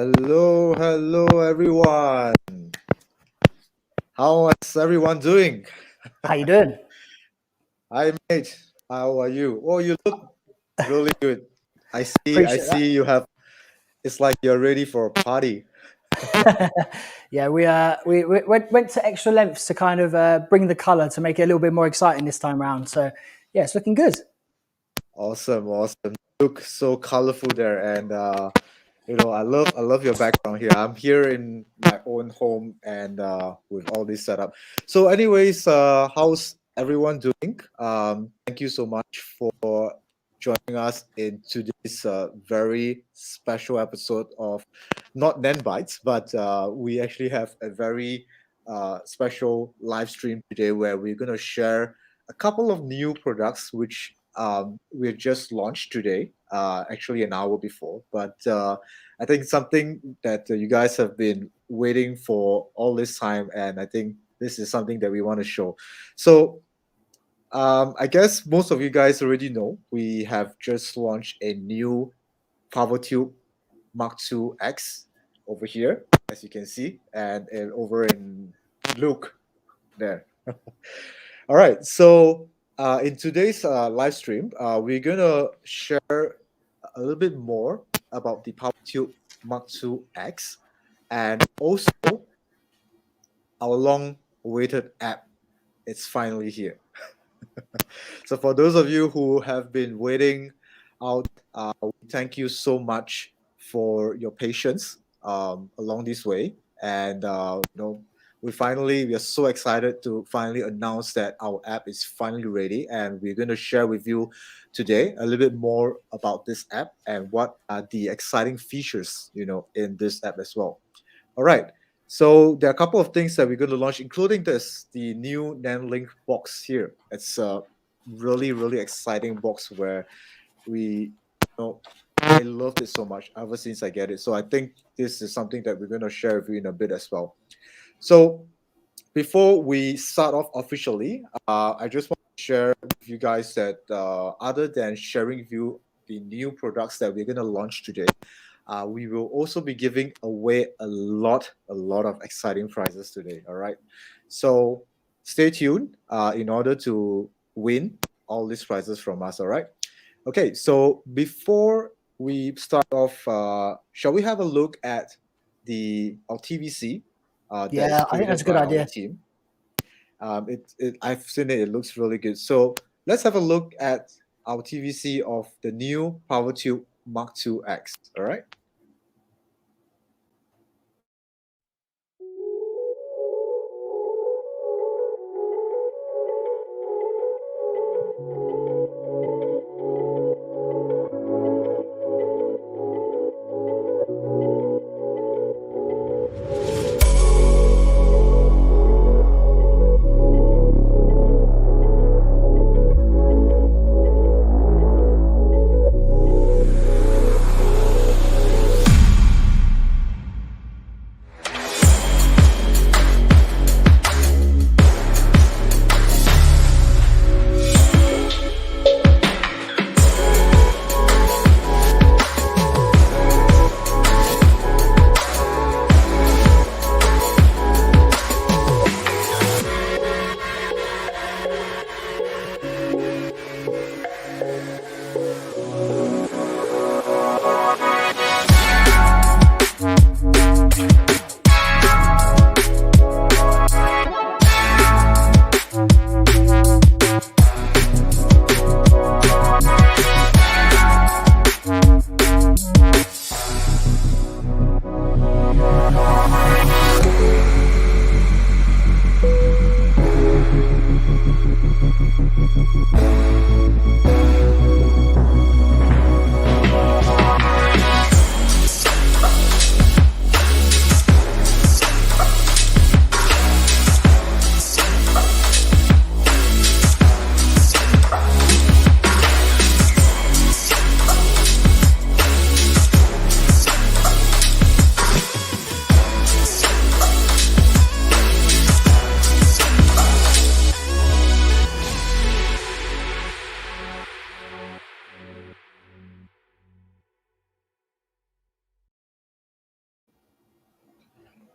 Hello, everyone. How is everyone doing? How you doing? Hi, mate. How are you? Oh, you look really good. I Appreciate see you have. It's like you're ready for a party. that. Yeah, we went to extra lengths to kind of bring the color to make it a little bit more exciting this time around. So yeah, it's looking good. Awesome. Look so colorful there, and I love your background here. I'm here in my own home and with all this setup. So, anyways, how's everyone doing? Thank you so much for joining us in today's very special episode of not Nen Bites, but we actually have a very special live stream today where we're going to share a couple of new products which we just launched today, actually an hour before. But I think something that you guys have been waiting for all this time, and I think this is something that we want to show. So I guess most of you guys already know we have just launched a new PowerTube Mark II X over here, as you can see, and over in Luke there. All right, so in today's live stream, we're gonna share a little bit more about the PowerTube Mark II X, and also our long-awaited app. It's finally here. So for those of you who have been waiting out, thank you so much for your patience along this way, and we are so excited to finally announce that our app is finally ready, and we're going to share with you today a little bit more about this app and what are the exciting features in this app as well. All right. So there are a couple of things that we're going to launch, including the new NanLink box here. It's a really, really exciting box where I loved it so much ever since I get it. So I think this is something that we're going to share with you in a bit as well. So before we start off officially, I just want to share with you guys that other than sharing with you the new products that we're going to launch today, we will also be giving away a lot of exciting prizes today. All right, so stay tuned in order to win all these prizes from us. All right. Okay, so before we start off, shall we have a look at our TVC? Yeah, I think that's a good idea. Team. I've seen it. It looks really good. So let's have a look at our TVC of the new PowerTube Mark II X. All right.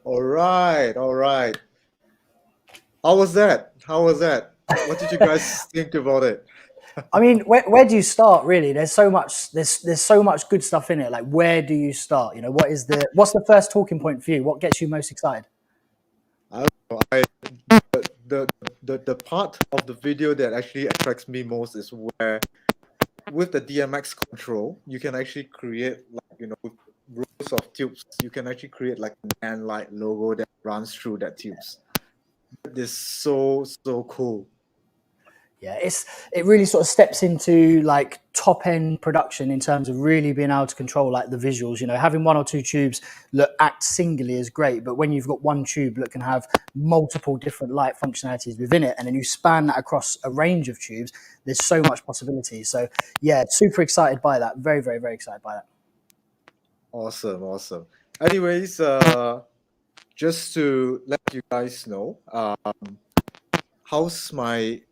All right, all right. How was that? How was that? What did you guys think about it? I mean, where do you start? Really, there's so much. There's so much good stuff in it. Like, where do you start? You know, what's the first talking point for you? What gets you most excited? I don't know. The, the part of the video that actually attracts me most is where with the DMX control, you can actually create like with rows of tubes. You can actually create like a Nanlite logo that runs through that tubes. That is so cool. Yeah, it really sort of steps into like top end production in terms of really being able to control like the visuals. You know, having one or two tubes that act singly is great, but when you've got one tube that can have multiple different light functionalities within it, and then you span that across a range of tubes, there's so much possibility. So yeah, super excited by that. Very, very, very excited by that. Awesome, awesome. Anyways, just to let you guys know, how's my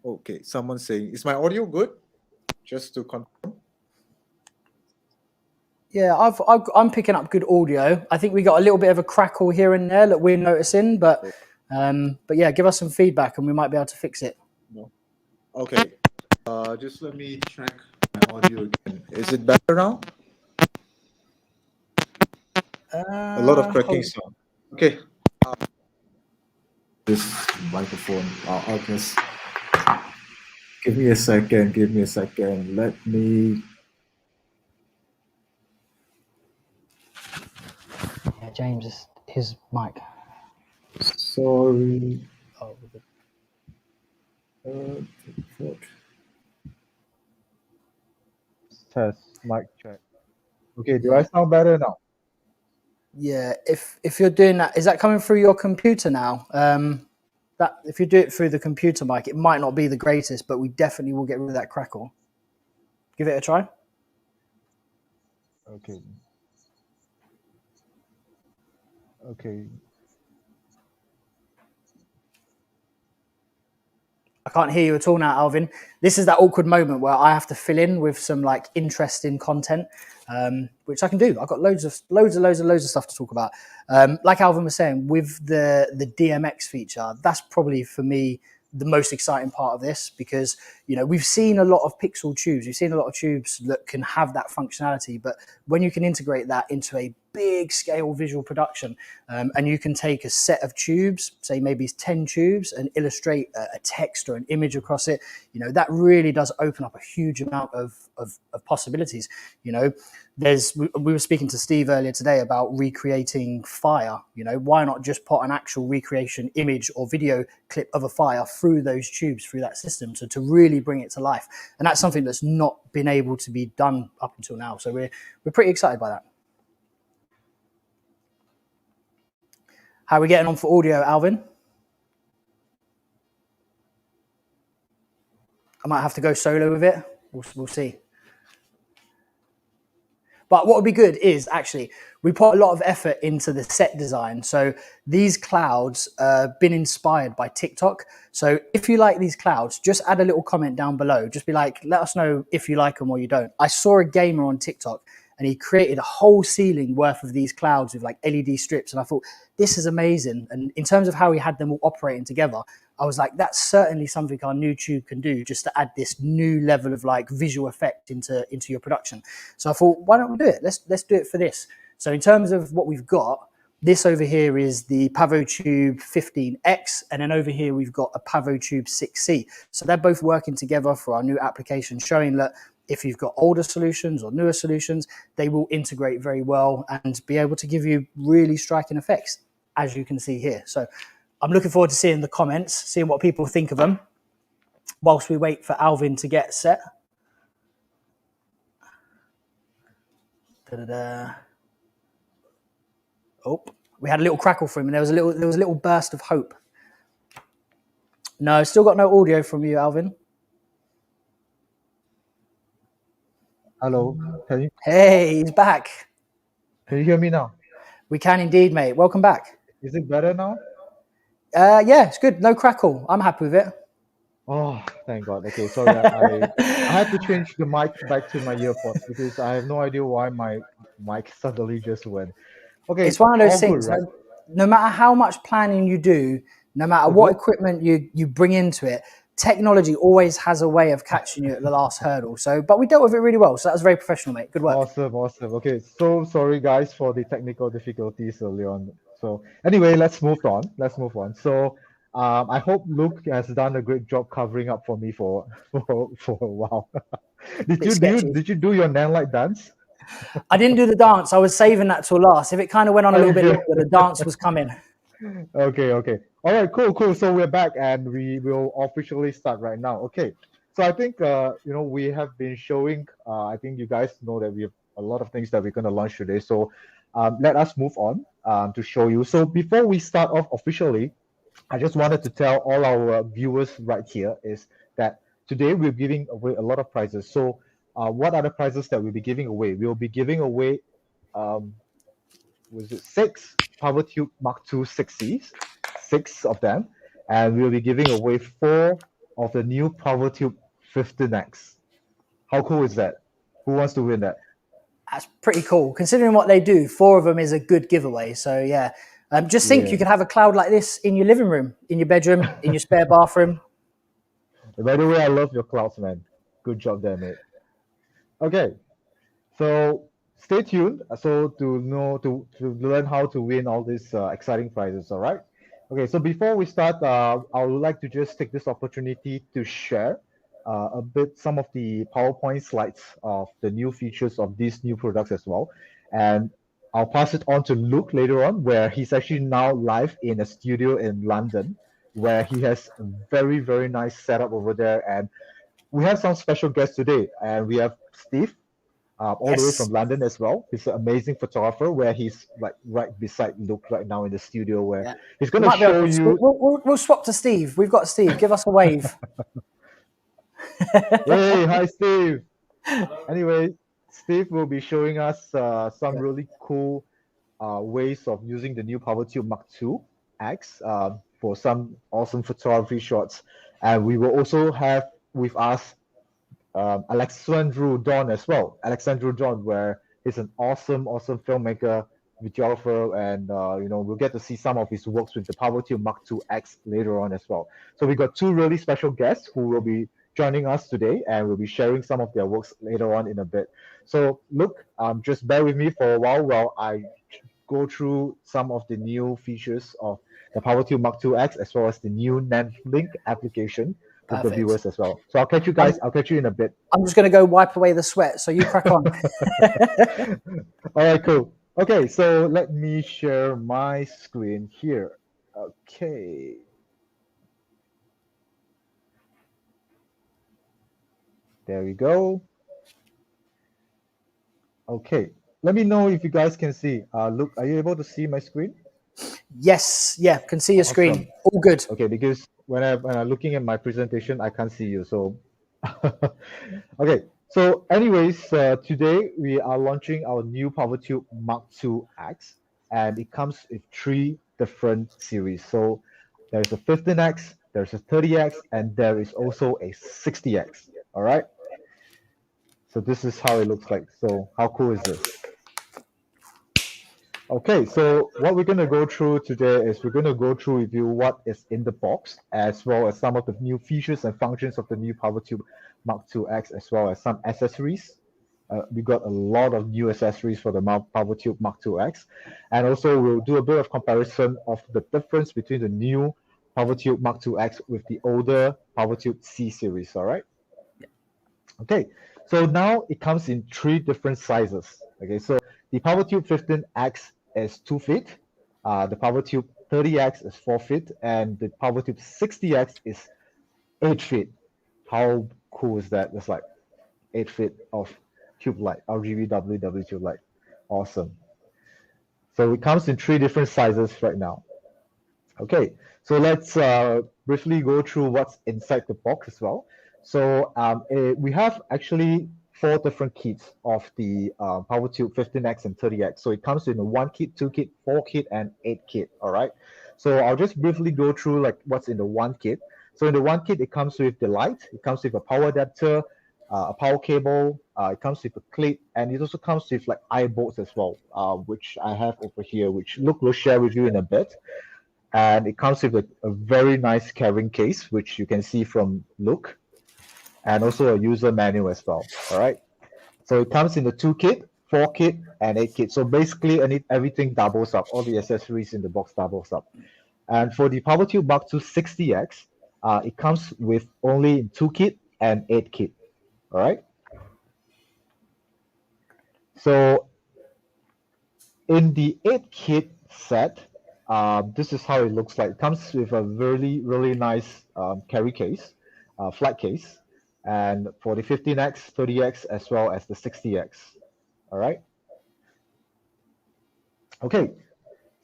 okay, someone's saying, is my audio good? Just to confirm. Yeah, I'm picking up good audio. I think we got a little bit of a crackle here and there that we're noticing, but yeah, give us some feedback and we might be able to fix it. No. Okay. Just let me check my audio again. Is it better now? A lot of cracking sound. Okay. This microphone. I'll just give me a second. Give me a second. Let me. Yeah, James, his mic. Sorry. Oh, Test mic check. Okay, do I sound better now? yeah. If you're doing that, is that coming through your computer now? That if you do it through the computer mic, it might not be the greatest, but we definitely will get rid of that crackle. Give it a try. Okay. Okay. I can't hear you at all now, Alvin. This is that awkward moment where I have to fill in with some like interesting content, which I can do. I've got loads of stuff to talk about. Like Alvin was saying, with the DMX feature, that's probably for me the most exciting part of this because we've seen a lot of pixel tubes, we've seen a lot of tubes that can have that functionality, but when you can integrate that into a big scale visual production, and you can take a set of tubes, say maybe 10 tubes, and illustrate a text or an image across it, that really does open up a huge amount of possibilities. We were speaking to Steve earlier today about recreating fire. Why not just put an actual recreation image or video clip of a fire through those tubes, through that system, to really bring it to life? And that's something that's not been able to be done up until now. So we're pretty excited by that. How are we getting on for audio, Alvin? I might have to go solo with it. We'll see. But what would be good is actually we put a lot of effort into the set design. So these clouds been inspired by TikTok. So if you like these clouds, just add a little comment down below. Just be like, let us know if you like them or you don't. I saw a gamer on TikTok and he created a whole ceiling worth of these clouds with like LED strips. And I thought, this is amazing. And in terms of how he had them all operating together, I was like, that's certainly something our new tube can do, just to add this new level of like visual effect into your production. So I thought, why don't we do it? Let's do it for this. So in terms of what we've got, this over here is the PavoTube 15X, and then over here we've got a PavoTube 6C. So they're both working together for our new application, showing that if you've got older solutions or newer solutions, they will integrate very well and be able to give you really striking effects, as you can see here. So I'm looking forward to seeing the comments, seeing what people think of them, whilst we wait for Alvin to get set. Da-da-da. Oh, we had a little crackle from him, and there was a little burst of hope. No, still got no audio from you, Alvin. Hello. Hey, he's back. Can you hear me now? We can indeed, mate. Welcome back. Is it better now? Yeah, it's good. No crackle. I'm happy with it. Oh, thank God. Okay, sorry. I had to change the mic back to my earpods because I have no idea why my mic suddenly just went. Okay, It's one of those all things. good, right? no matter how much planning you do, no matter what equipment you bring into it, technology always has a way of catching you at the last hurdle. So, but we dealt with it really well. So that was very professional, mate. Good work. Awesome, awesome. Okay, so sorry guys for the technical difficulties early on. So anyway, let's move on. Let's move on. So I hope Luke has done a great job covering up for me for for a while. Did you sketchy. did you do your Nanlite dance? I didn't do the dance. I was saving that till last. If it kind of went on a little bit Okay. longer, the dance was coming. Okay, okay. All right, cool, cool. So we're back and we will officially start right now. Okay. So I think we have been showing I think you guys know that we have a lot of things that we're going to launch today. So let us move on to show you. So before we start off officially, I just wanted to tell all our viewers right here is that today we're giving away a lot of prizes. So what are the prizes that we'll be giving away? We'll be giving away was it 6 PowerTube Mark II 6Cs, 6 of them, and we'll be giving away 4 of the new PowerTube 15X. How cool is that? Who wants to win that? That's pretty cool. Considering what they do, 4 of them is a good giveaway. So yeah, just think you could have a cloud like this in your living room, in your bedroom, in your spare bathroom. By the way, I love your clouds, man. Good job there, mate. Okay, so stay tuned to learn how to win all these exciting prizes. All right. Okay, so before we start, I would like to just take this opportunity to share a bit some of the PowerPoint slides of the new features of these new products as well, and I'll pass it on to Luke later on, where he's actually now live in a studio in London, where he has a very, very nice setup over there, and we have some special guests today, and we have Steve all the way from London as well. He's an amazing photographer where he's like right beside Luke right now in the studio where he's going to show you. We'll swap to Steve. We've got Steve. Give us a wave. Hey, hi, Steve. Anyway, Steve will be showing us some really cool ways of using the new PowerTube Mark II X for some awesome photography shots. And we will also have with us Alexandru Don as well. Alexandru Don, where he's an awesome filmmaker, videographer, and we'll get to see some of his works with the PowerTube Mark II X later on as well. So we got 2 really special guests who will be joining us today, and we'll be sharing some of their works later on in a bit. So look, just bear with me for a while I go through some of the new features of the PowerTube Mark II X as well as the new Nand Link application with the viewers as well. So I'll catch you guys. I'll catch you in a bit. I'm just going to go wipe away the sweat. So you crack on. All right, cool. Okay, so let me share my screen here. Okay. There we go. Okay, let me know if you guys can see. Look, are you able to see my screen? Yes, yeah, can see your screen. All good. Okay, because when I'm looking at my presentation, I can't see you. So, okay. So, anyways, today we are launching our new PowerTube Mark II X, and it comes with 3 different series. So, there's a 15X, there's a 30X, and there is also a 60X. All right. So this is how it looks like. So how cool is this? Okay, so what we're going to go through today is we're going to go through with you what is in the box, as well as some of the new features and functions of the new PowerTube Mark II X, as well as some accessories. We got a lot of new accessories for the PowerTube Mark II X, and also we'll do a bit of comparison of the difference between the new PowerTube Mark II X with the older PowerTube C series. All right. Okay, so now it comes in 3 different sizes. Okay, so the PowerTube 15X is 2 feet, the PowerTube 30X is 4 feet, and the PowerTube 60X is 8 feet. How cool is that? It's like 8 feet of tube light, RGB WW tube light. Awesome. So it comes in 3 different sizes right now. Okay, so let's briefly go through what's inside the box as well. So we have actually 4 different kits of the PowerTube 15X and 30X. So it comes in a 1 kit, 2 kit, 4 kit, and 8 kit. All right. So I'll just briefly go through like what's in the 1 kit. So in the 1 kit, it comes with the light. It comes with a power adapter, a power cable. It comes with a clip, and it also comes with like eye bolts as well, which I have over here, which Luke will share with you in a bit. And it comes with a very nice carrying case, which you can see from Luke, and also a user manual as well. All right. So it comes in the 2 kit, 4 kit, and 8 kit. So basically, everything doubles up. All the accessories in the box doubles up. And for the PowerTube Mark II 60X, it comes with only 2 kit and 8 kit. All right. So in the 8 kit set, this is how it looks like. It comes with a really, really nice carry case, flat case, and for the 15X, 30X, as well as the 60X. All right. Okay.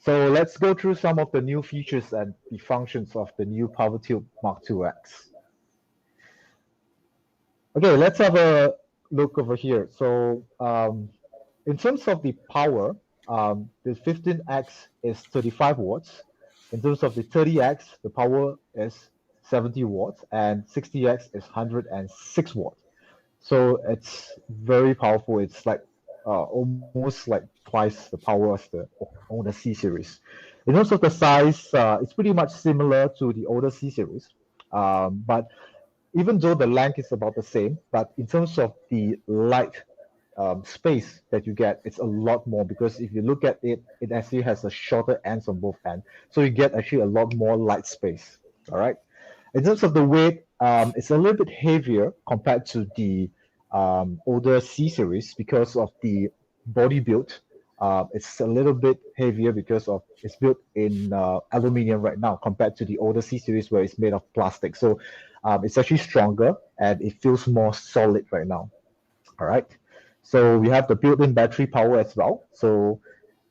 So let's go through some of the new features and the functions of the new PowerTube Mark II-X. Okay, let's have a look over here. So in terms of the power, the 15X is 35 watts. In terms of the 30X, the power is 70 watts, and 60X is 106 watts. So it's very powerful. It's like almost like twice the power of the older C series. In terms of the size, it's pretty much similar to the older C series, but even though the length is about the same, but in terms of the light space that you get, it's a lot more, because if you look at it, it actually has a shorter ends on both ends, so you get actually a lot more light space. All right. In terms of the weight, it's a little bit heavier compared to the older C series because of the body build. It's a little bit heavier because of it's built in aluminium right now compared to the older C series where it's made of plastic. So it's actually stronger and it feels more solid right now. All right. So we have the built-in battery power as well. So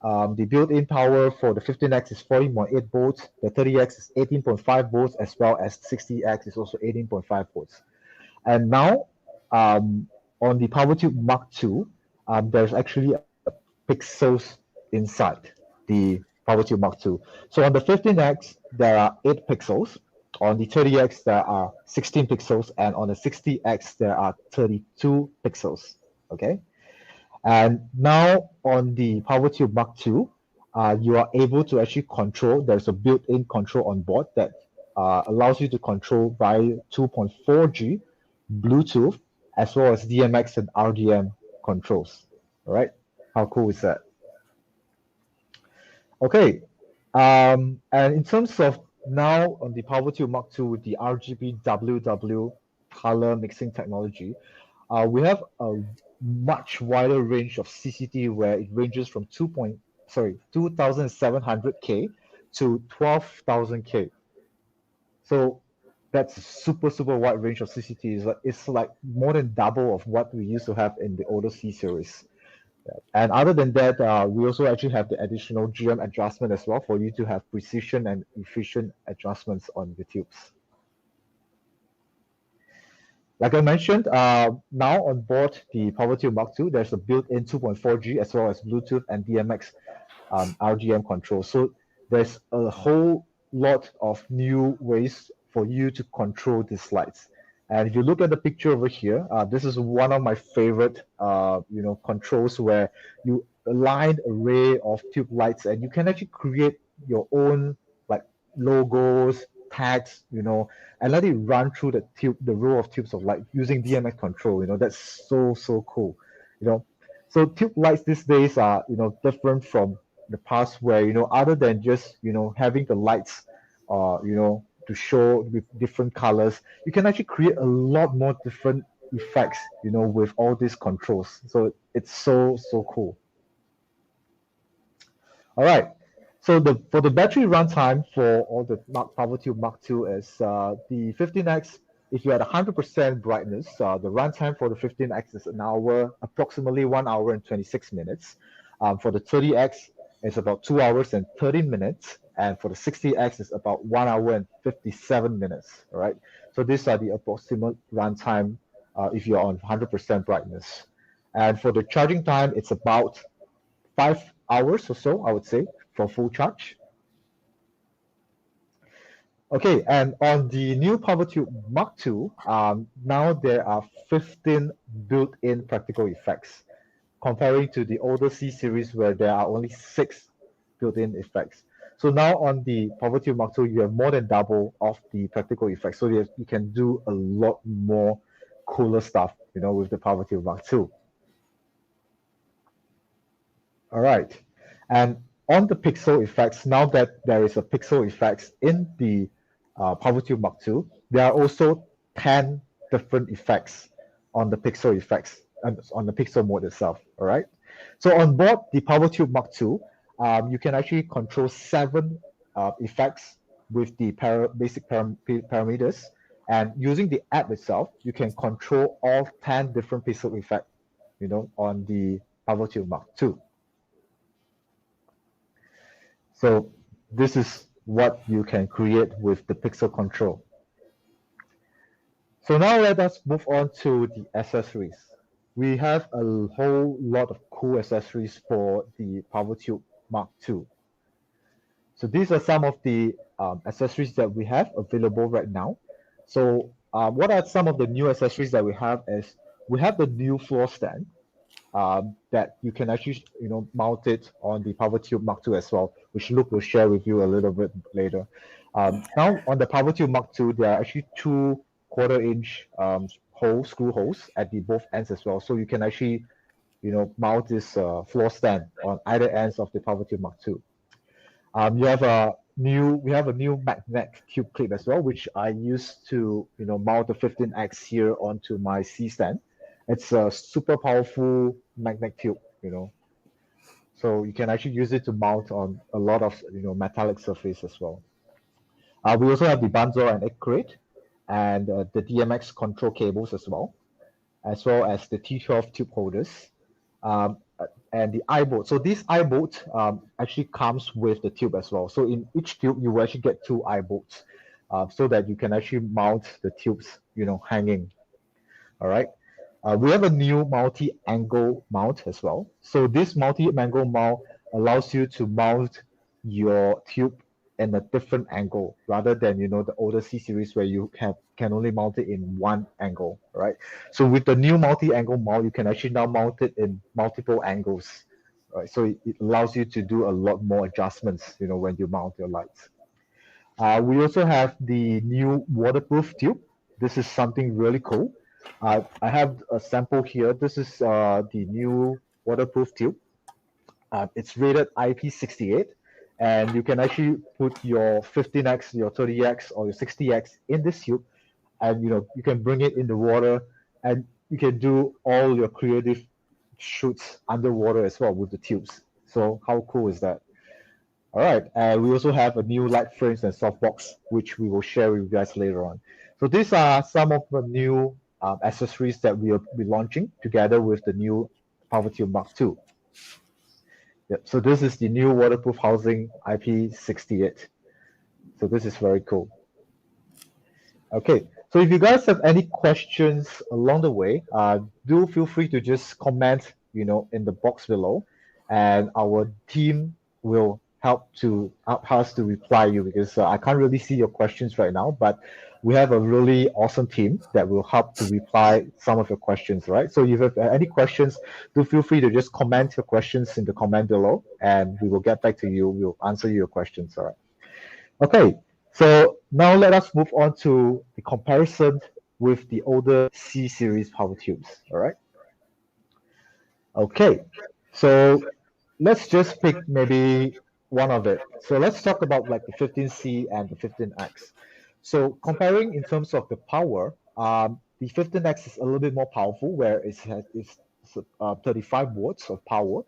the built-in power for the 15X is 14.8 volts, the 30X is 18.5 volts, as well as 60X is also 18.5 volts. And now on the PowerTube Mark II, there's actually pixels inside the PowerTube Mark II. So on the 15X, there are 8 pixels. On the 30X, there are 16 pixels, and on the 60X, there are 32 pixels. Okay. And now on the PowerTube Mark II, you are able to actually control. There's a built-in control on board that allows you to control via 2.4G, Bluetooth, as well as DMX and RDM controls. All right. How cool is that? Okay. And in terms of now on the PowerTube Mark II with the RGB WW color mixing technology, we have a much wider range of CCT where it ranges from 2,700K to 12,000K. So that's a super, super wide range of CCT. It's like more than double of what we used to have in the older C series. And other than that, we also actually have the additional GM adjustment as well for you to have precision and efficient adjustments on the tubes. Like I mentioned, now on board the PowerTube Mark II, there's a built-in 2.4G as well as Bluetooth and DMX RGM control. So there's a whole lot of new ways for you to control these lights. And if you look at the picture over here, this is one of my favorite, controls where you align array of tube lights, and you can actually create your own like logos, tags, and let it run through the row of tubes of light using DMX control. That's so cool. So tube lights these days are different from the past where other than just having the lights, to show with different colors, you can actually create a lot more different effects, with all these controls. So it's so cool. All right. So for the battery runtime for all the PowerTube Mark II is the 15X. If you're at 100% brightness, the runtime for the 15X is approximately 1 hour and 26 minutes. For the 30X, it's about 2 hours and 30 minutes. And for the 60X, it's about 1 hour and 57 minutes. All right. So these are the approximate runtime if you're on 100% brightness. And for the charging time, it's about 5 hours or so, I would say, for full charge. Okay, and on the new PowerTube Mark II, now there are 15 built-in practical effects, comparing to the older C series where there are only 6 built-in effects. So now on the PowerTube Mark II, you have more than double of the practical effects. So you can do a lot more cooler stuff, with the PowerTube Mark II. All right. And on the pixel effects, now that there is a pixel effects in the PowerTube Mark II, there are also 10 different effects on the pixel effects and on the pixel mode itself. All right. So on board the PowerTube Mark II, you can actually control 7 effects with the basic parameters. And using the app itself, you can control all 10 different pixel effects, on the PowerTube Mark II. So this is what you can create with the pixel control. So now let us move on to the accessories. We have a whole lot of cool accessories for the PowerTube Mark II. So these are some of the accessories that we have available right now. So what are some of the new accessories that we have is we have the new floor stand. That you can actually mount it on the PowerTube Mark II as well, which Luke will share with you a little bit later. Now on the PowerTube Mark II, there are actually 2 1/4-inch screw holes at the both ends as well, so you can actually mount this floor stand on either ends of the PowerTube Mark II. We have a new magnet tube clip as well, which I use to mount the 15X here onto my C stand. It's a super powerful magnet tube, so you can actually use it to mount on a lot of metallic surface as well. We also have the bundle and egg crate and the DMX control cables as well as the T12 tube holders. And the eye bolt. So this eye bolt actually comes with the tube as well. So in each tube, you will actually get 2 eye bolts so that you can actually mount the tubes, hanging. All right. We have a new multi-angle mount as well. So this multi-angle mount allows you to mount your tube in a different angle rather than the older C series where you can only mount it in one angle, right? So with the new multi-angle mount, you can actually now mount it in multiple angles, right? So it allows you to do a lot more adjustments, when you mount your lights. We also have the new waterproof tube. This is something really cool. I have a sample here. This is the new waterproof tube. It's rated IP68, and you can actually put your 15X, your 30X, or your 60X in this tube, and you can bring it in the water, and you can do all your creative shoots underwater as well with the tubes. So how cool is that? All right, we also have a new light frames and softbox, which we will share with you guys later on. So these are some of the new accessories that we will be launching together with the new PowerTube Mark II. Yep. So this is the new waterproof housing IP68. So this is very cool. Okay, so if you guys have any questions along the way, do feel free to just comment, in the box below, and our team will help us to reply you, because I can't really see your questions right now, but we have a really awesome team that will help to reply some of your questions, right? So if you have any questions, do feel free to just comment your questions in the comment below, and we will get back to you. We'll answer your questions, all right? Okay, so now let us move on to the comparison with the older C series power tubes, all right? Okay, so let's just pick maybe one of it. So let's talk about like the 15C and the 15X. So comparing in terms of the power, the 15X is a little bit more powerful, where it's 35 watts of power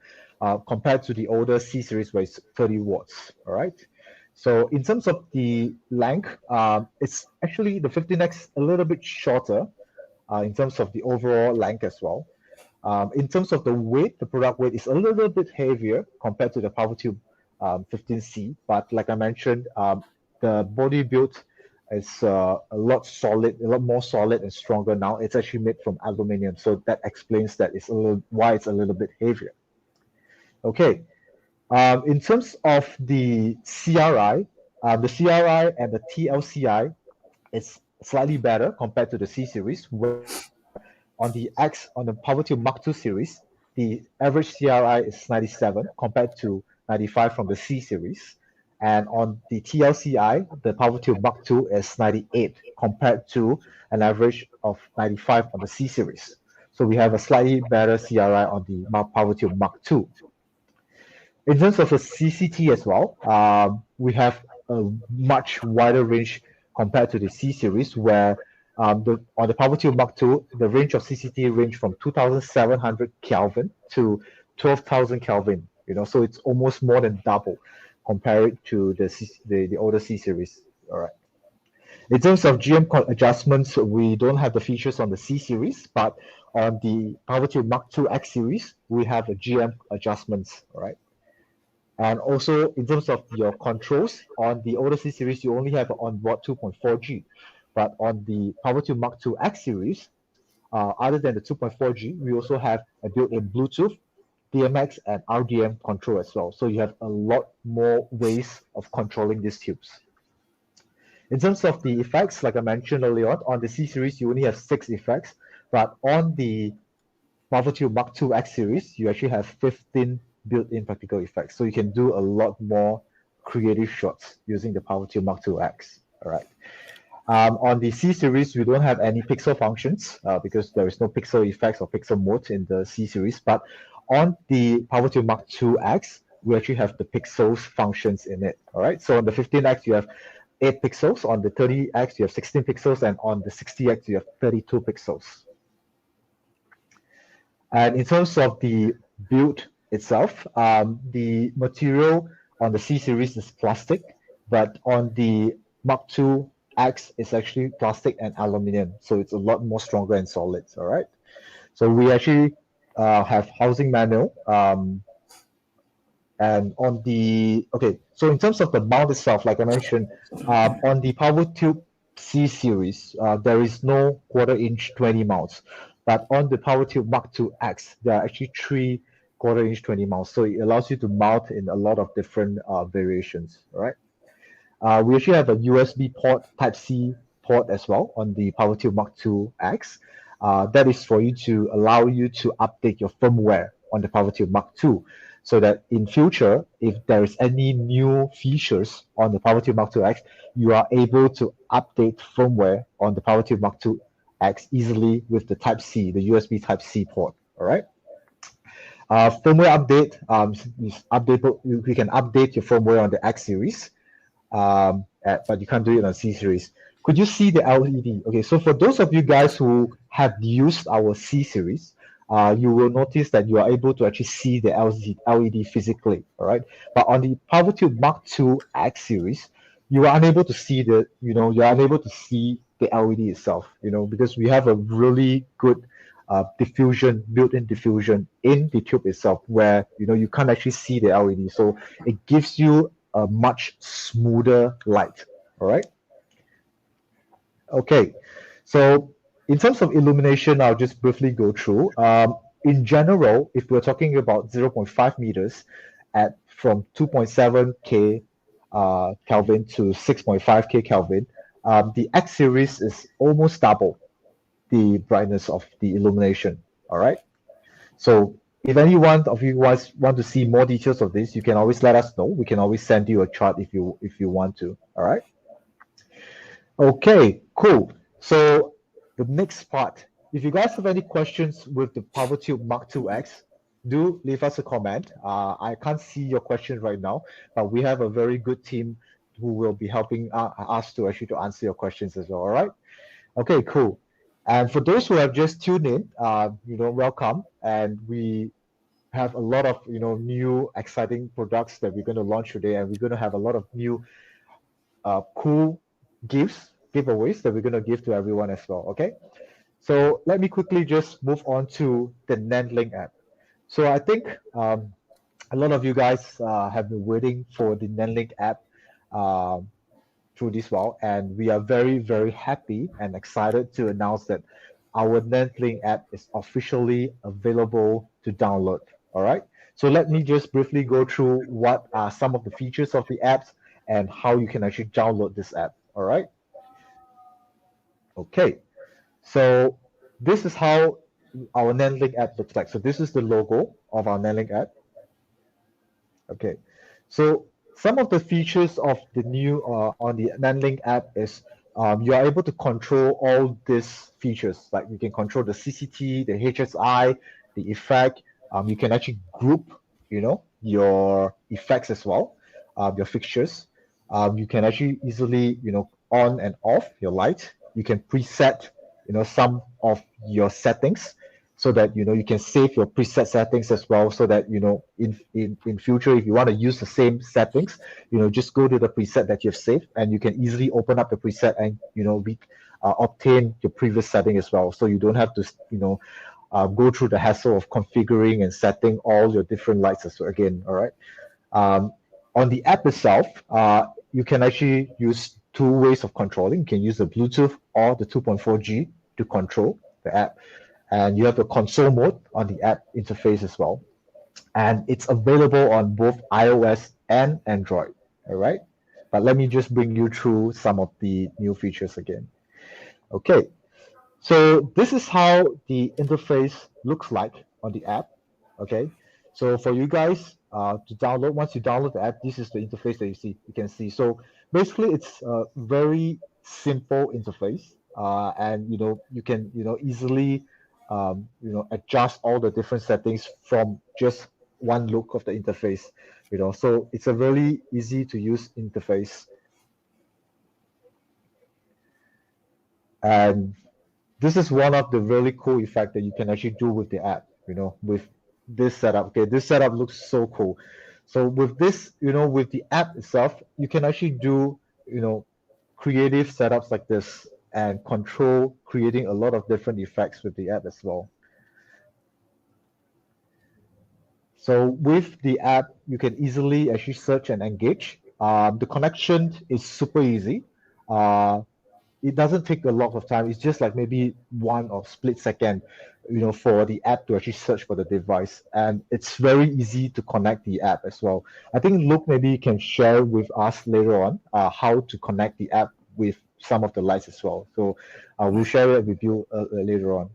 compared to the older C series where it's 30 watts, all right? So in terms of the length, it's actually the 15X a little bit shorter in terms of the overall length as well. In terms of the weight, the product weight is a little bit heavier compared to the PowerTube 15C, but like I mentioned, the body build is a lot more solid and stronger now. It's actually made from aluminum, so that explains that why it's a little bit heavier. Okay, in terms of the CRI, The CRI and the TLCI is slightly better compared to the C series, where on the PowerTube Mark II series, the average CRI is 97 compared to 95 from the C series. And on the TLCI, the PowerTube Mark II is 98 compared to an average of 95 on the C series. So we have a slightly better CRI on the PowerTube Mark II. In terms of the CCT as well, we have a much wider range compared to the C series, where on the PowerTube Mark II, the range of CCT range from 2,700 Kelvin to 12,000 Kelvin. So it's almost more than double compared to the older C series. All right. In terms of GM adjustments, we don't have the features on the C series, but on the PowerTube Mark II X series, we have the GM adjustments. All right. And also, in terms of your controls, on the older C series, you only have onboard 2.4G. But on the PowerTube Mark II X series, other than the 2.4G, we also have a built-in Bluetooth, DMX, and RDM control as well. So you have a lot more ways of controlling these tubes. In terms of the effects, like I mentioned earlier on the C series, you only have 6 effects. But on the PowerTube Mark II X series, you actually have 15 built-in practical effects. So you can do a lot more creative shots using the PowerTube Mark II X. All right. On the C series, we don't have any pixel functions because there is no pixel effects or pixel mode in the C series. But on the PowerTube Mark II X, we actually have the pixels functions in it. All right. So on the 15X, you have 8 pixels. On the 30X, you have 16 pixels. And on the 60X, you have 32 pixels. And in terms of the build itself, the material on the C series is plastic, but on the Mark II X is actually plastic and aluminum, so it's a lot more stronger and solid. All right. So we actually have housing manual, and on the so in terms of the mount itself, like I mentioned, on the PowerTube C series, there is no 1/4" 20 mounts. But on the PowerTube Mark II X, there are actually 3 1/4" 20 mounts. So it allows you to mount in a lot of different variations. All right. We actually have a USB port, Type-C port as well on the PowerTube Mark II X. That is for you to allow you to update your firmware on the PowerTube Mark II, so that in future, if there is any new features on the PowerTube Mark II X, you are able to update firmware on the PowerTube Mark II X easily with the Type-C, the USB Type-C port. All right. Firmware update is updatable. You can update your firmware on the X series, but you can't do it on C series. Could you see the LED? Okay, so for those of you guys who have used our C series, you will notice that you are able to actually see the LED physically. All right, but on the PowerTube Mark II X series, you are unable to see the LED itself. Because we have a really good built-in diffusion in the tube itself, where you can't actually see the LED, so it gives you a much smoother light. All right. Okay. So in terms of illumination, I'll just briefly go through. In general, if we're talking about 0.5 meters from 2.7K Kelvin to 6.5K Kelvin, the X series is almost double the brightness of the illumination. All right. So if any one of you guys want to see more details of this, you can always let us know. We can always send you a chart if you want to. All right. Okay, cool. So the next part, if you guys have any questions with the PowerTube Mark II X, do leave us a comment. I can't see your question right now, but we have a very good team who will be helping us to actually to answer your questions as well. All right. Okay, cool. And for those who have just tuned in, welcome. And we have a lot of new exciting products that we're going to launch today, and we're going to have a lot of new cool giveaways that we're going to give to everyone as well. Okay, so let me quickly just move on to the NanLink app. So I think a lot of you guys have been waiting for the NanLink app through this while, and we are very, very happy and excited to announce that our NanLink app is officially available to download. All right, so let me just briefly go through what are some of the features of the apps and how you can actually download this app. All right. Okay. So this is how our NanLink app looks like. So this is the logo of our NanLink app. Okay. So some of the features of the new on the NanLink app is you are able to control all these features. Like you can control the CCT, the HSI, the effect. You can actually group, your effects as well, your fixtures. You can actually easily, on and off your light. You can preset, some of your settings so that you can save your preset settings as well, so that in future, if you want to use the same settings, just go to the preset that you've saved, and you can easily open up the preset and obtain your previous setting as well, so you don't have to go through the hassle of configuring and setting all your different lights as well again. All right. On the app itself, you can actually use two ways of controlling. You can use the Bluetooth or the 2.4G to control the app. And you have the console mode on the app interface as well. And it's available on both iOS and Android. All right. But let me just bring you through some of the new features again. Okay. So this is how the interface looks like on the app. Okay. So for you guys to download, once you download the app, this is the interface that you can see. So basically, it's a very simple interface, and you can easily adjust all the different settings from just one look of the interface. So it's a really easy to use interface, and this is one of the really cool effects that you can actually do with the app. With this setup. Okay, this setup looks so cool. So with this, with the app itself, you can actually do creative setups like this and control creating a lot of different effects with the app as well. So with the app, you can easily actually search and engage. The connection is super easy. It doesn't take a lot of time. It's just like maybe one or split second, for the app to actually search for the device. And it's very easy to connect the app as well. I think Luke maybe can share with us later on how to connect the app with some of the lights as well. So we'll share it with you later on.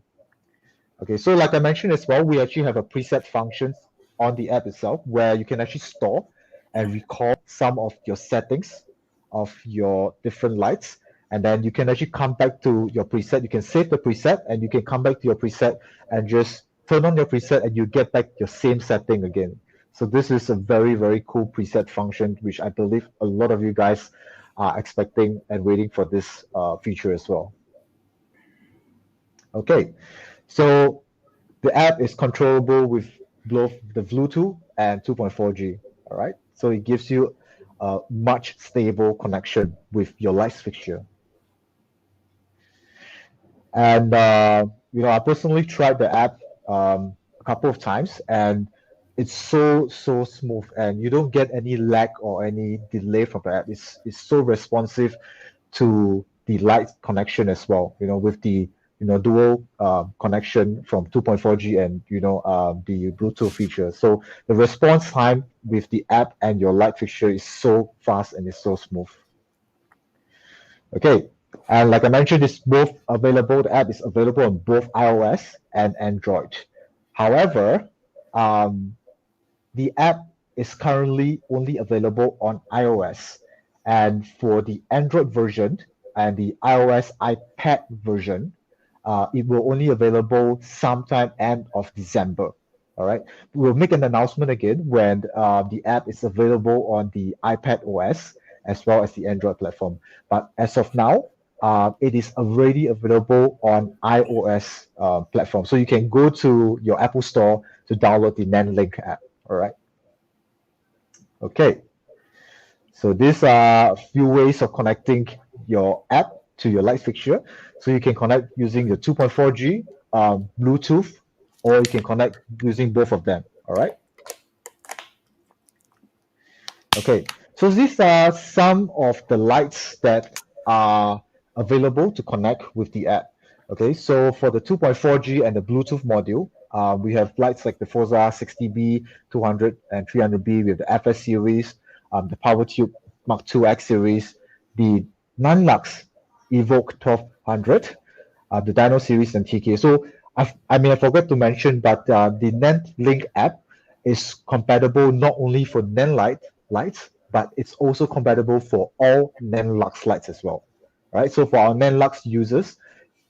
Okay, so like I mentioned as well, we actually have a preset functions on the app itself where you can actually store and record some of your settings of your different lights. And then you can actually come back to your preset. You can save the preset and you can come back to your preset and just turn on your preset and you get back your same setting again. So this is a very, very cool preset function, which I believe a lot of you guys are expecting and waiting for this feature as well. Okay, so the app is controllable with both the Bluetooth and 2.4G. All right, so it gives you a much stable connection with your lights fixture. And I personally tried the app a couple of times, and it's so smooth, and you don't get any lag or any delay from the app. It's so responsive to the light connection as well. With the dual connection from 2.4G and the Bluetooth feature. So the response time with the app and your light fixture is so fast and it's so smooth. Okay. And like I mentioned, it's both available. The app is available on both iOS and Android. However, the app is currently only available on iOS. And for the Android version and the iOS iPad version, it will only available sometime end of December. All right. We'll make an announcement again when the app is available on the iPad OS as well as the Android platform. But as of now, it is already available on iOS platform. So you can go to your Apple Store to download the NanLink app. All right. Okay. So these are a few ways of connecting your app to your light fixture. So you can connect using your 2.4G, Bluetooth, or you can connect using both of them. All right. Okay. So these are some of the lights that are available to connect with the app. Okay, so for the 2.4G and the Bluetooth module, we have lights like the Forza 60B, 200 and 300B. We have the FS series, the Power Tube Mark II X series, the Nanlux Evoke 1200, the Dino series, and TK. So I forgot to mention, but the Nand Link app is compatible not only for Nanlite lights, but it's also compatible for all Nanlux lights as well. Right. So for our Nanlux users,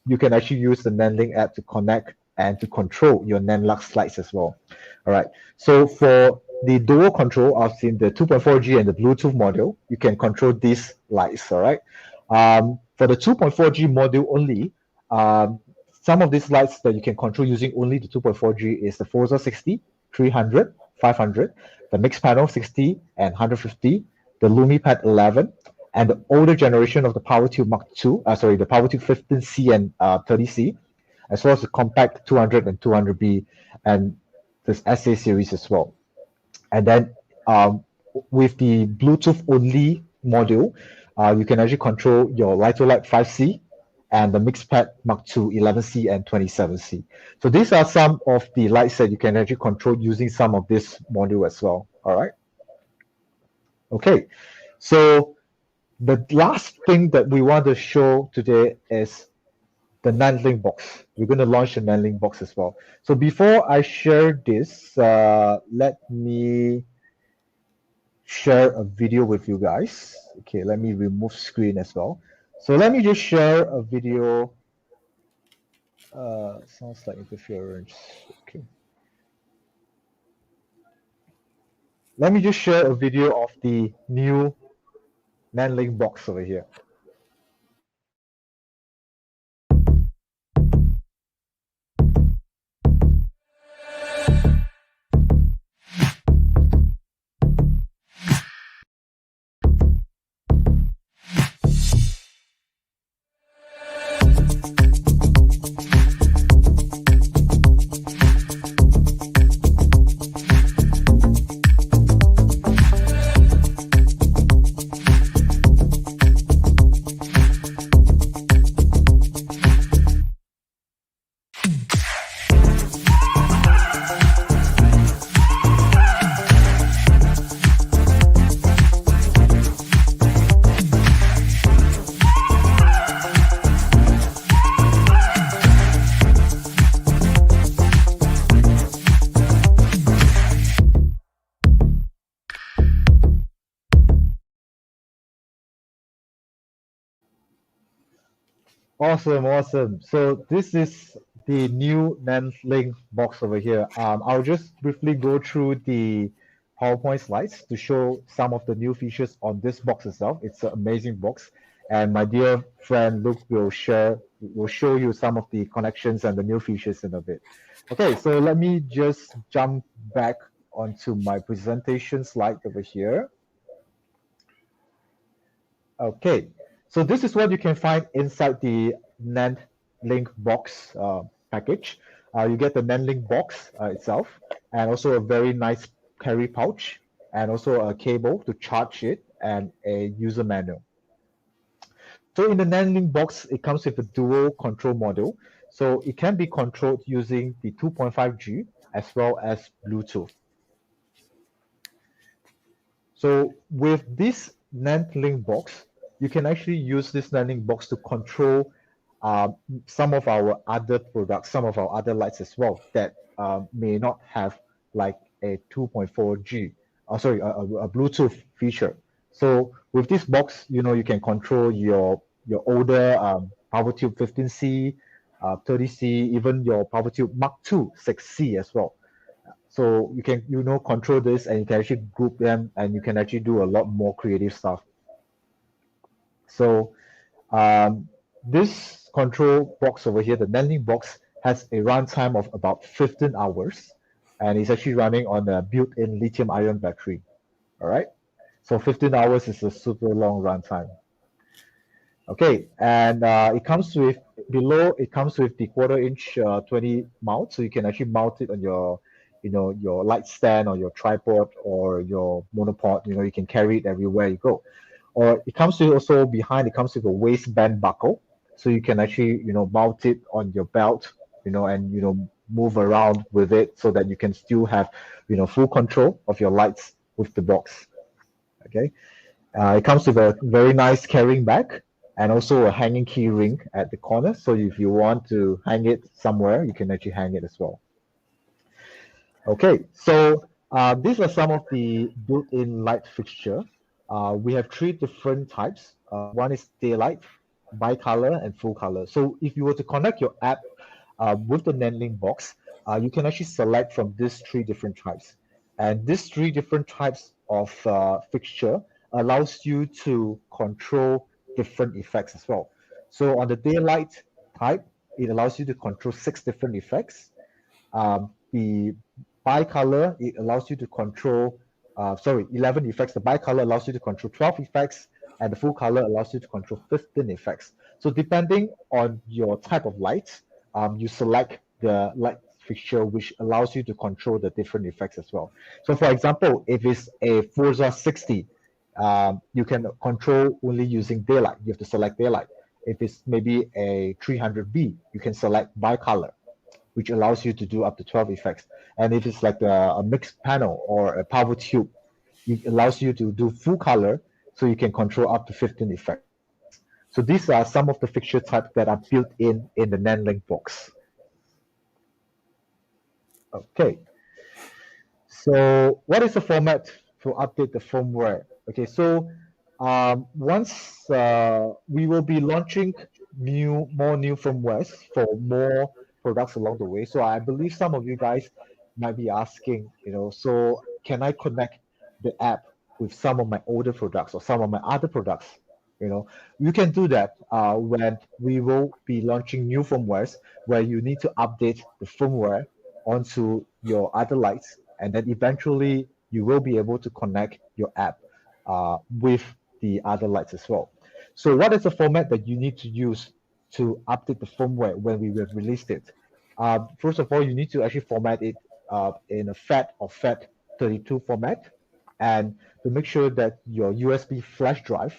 you can actually use the NanLink app to connect and to control your NanLux lights as well. All right. So for the dual control of the 2.4G and the Bluetooth module, you can control these lights. All right. For the 2.4G module only, some of these lights that you can control using only the 2.4G is the Forza 60, 300, 500, the Mix Panel 60 and 150, the LumiPad 11, and the older generation of the PowerTube Mark II, the PowerTube 15C and 30C, as well as the compact 200 and 200B, and this SA series as well. And then with the Bluetooth only module, you can actually control your Litolite 5C and the MixPad Mark II 11C and 27C. So these are some of the lights that you can actually control using some of this module as well. All right. Okay. So the last thing that we want to show today is the NanLink box. We're going to launch the NanLink box as well. So before I share this, let me share a video with you guys. Okay, let me remove screen as well. So let me just share a video. Sounds like interference. Okay. Let me just share a video of the new NanLink box over here. Awesome. So this is the new NanLink box over here. I'll just briefly go through the PowerPoint slides to show some of the new features on this box itself. It's an amazing box, and my dear friend Luke will show you some of the connections and the new features in a bit. Okay, so let me just jump back onto my presentation slide over here. Okay, so this is what you can find inside the NanLink box package. You get the NanLink box itself, and also a very nice carry pouch, and also a cable to charge it, and a user manual. So in the NanLink box, it comes with a dual control module. So it can be controlled using the 2.5G as well as Bluetooth. So with this NanLink box, you can actually use this NanLink box to control some of our other products, some of our other lights as well that may not have like a 2.4G, a Bluetooth feature. So with this box, you can control your older PowerTube 15C, 30C, even your PowerTube Mark II 6C as well. So you can control this, and you can actually group them, and you can actually do a lot more creative stuff. So this control box over here, the NanLink box, has a runtime of about 15 hours, and it's actually running on a built-in lithium-ion battery. All right, so 15 hours is a super long runtime. Okay, and it comes with the 1/4-inch 20 mount, so you can actually mount it on your your light stand or your tripod or your monopod. You can carry it everywhere you go. Or it comes with also behind. It comes with a waistband buckle, so you can actually mount it on your belt, and move around with it, so that you can still have full control of your lights with the box. Okay, It comes with a very nice carrying bag and also a hanging key ring at the corner. So if you want to hang it somewhere, you can actually hang it as well. Okay, so these are some of the built-in light fixture. We have three different types. One is daylight, bicolor, and full color. So if you were to connect your app with the Nanlite box, you can actually select from these three different types. And these three different types of fixture allows you to control different effects as well. So on the daylight type, it allows you to control 6 different effects. The bicolor, it allows you to control, 11 effects. The bicolor allows you to control 12 effects, and the full color allows you to control 15 effects. So depending on your type of light, you select the light fixture which allows you to control the different effects as well. So for example, if it's a Forza 60, you can control only using daylight. You have to select daylight. If it's maybe a 300B, you can select bicolor, which allows you to do up to 12 effects. And if it's like a mixed panel or a power tube, it allows you to do full color, so you can control up to 15 effects. So these are some of the fixture types that are built in the Nanlite box. Okay. So what is the format to update the firmware? Okay, so once we will be launching more new firmwares for more products along the way. So I believe some of you guys might be asking, so can I connect the app with some of my older products or some of my other products? You can do that when we will be launching new firmwares where you need to update the firmware onto your other lights, and then eventually you will be able to connect your app with the other lights as well. So what is the format that you need to use to update the firmware when we have released it? First of all, you need to actually format it in a FAT or FAT32 format, and to make sure that your USB flash drive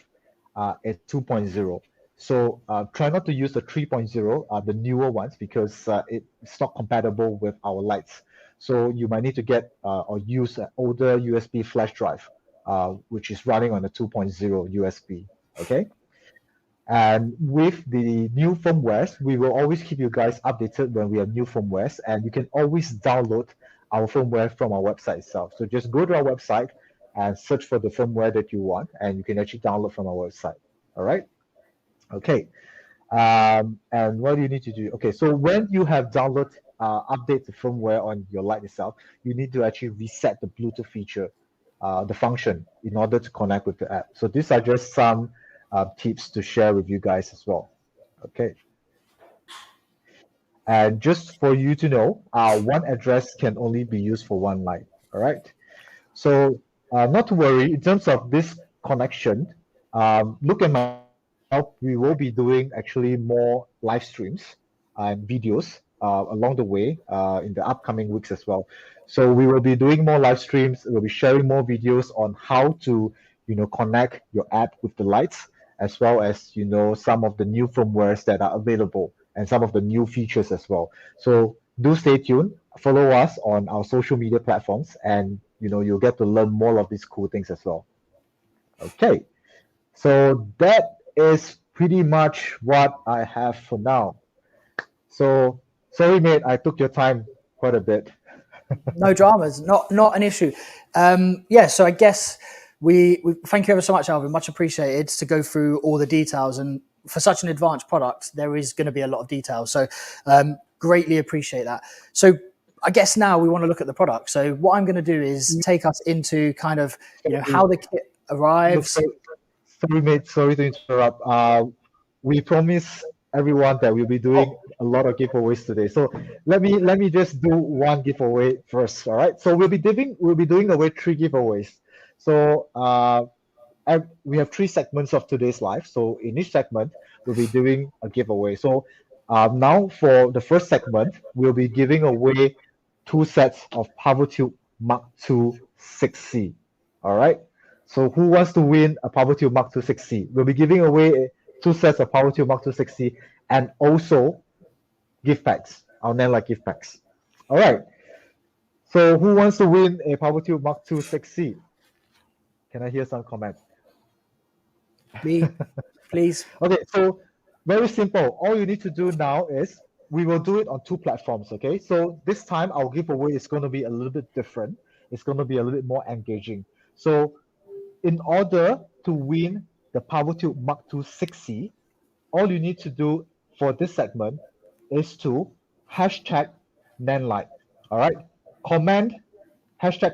is 2.0. So try not to use the 3.0, the newer ones, because it's not compatible with our lights. So you might need to get or use an older USB flash drive, which is running on the 2.0 USB. Okay. And with the new firmwares, we will always keep you guys updated when we have new firmwares, and you can always download our firmware from our website itself. So just go to our website and search for the firmware that you want, and you can actually download from our website. All right. Okay. And what do you need to do? Okay, so when you have update the firmware on your light itself, you need to actually reset the Bluetooth feature, the function, in order to connect with the app. So these are just some tips to share with you guys as well. Okay. And just for you to know, one address can only be used for one light. All right. So not to worry, in terms of this connection, look at my channel. We will be doing actually more live streams and videos along the way in the upcoming weeks as well. So we will be doing more live streams. We'll be sharing more videos on how to, connect your app with the lights, as well as, some of the new firmwares that are available and some of the new features as well. So do stay tuned. Follow us on our social media platforms, and you'll get to learn more of these cool things as well. Okay, so that is pretty much what I have for now. So sorry, mate, I took your time quite a bit. No dramas, not an issue. So I guess we thank you ever so much, Alvin. Much appreciated to go through all the details, and for such an advanced product, there is going to be a lot of details. So greatly appreciate that. So I guess now we want to look at the product. So what I'm going to do is take us into kind of how the kit arrives. Look, sorry, mate. Sorry to interrupt. We promise everyone that we'll be doing a lot of giveaways today. So let me just do one giveaway first. All right. So we'll be doing away 3 giveaways. So we have 3 segments of today's live. So in each segment, we'll be doing a giveaway. So now for the first segment, we'll be giving away 2 sets of PowerTube Mark II 6C. All right. So who wants to win a PowerTube Mark II 6C? We'll be giving away 2 sets of PowerTube Mark II 6C and also gift packs, our Nanlite gift packs. All right. So who wants to win a PowerTube Mark II 6C? Can I hear some comments? Me, please. Okay, so very simple. All you need to do now is we will do it on two platforms. Okay, so this time our giveaway is going to be a little bit different. It's going to be a little bit more engaging. So in order to win the PowerTube Mark II 6C, all you need to do for this segment is to hashtag Nanlite. All right, comment hashtag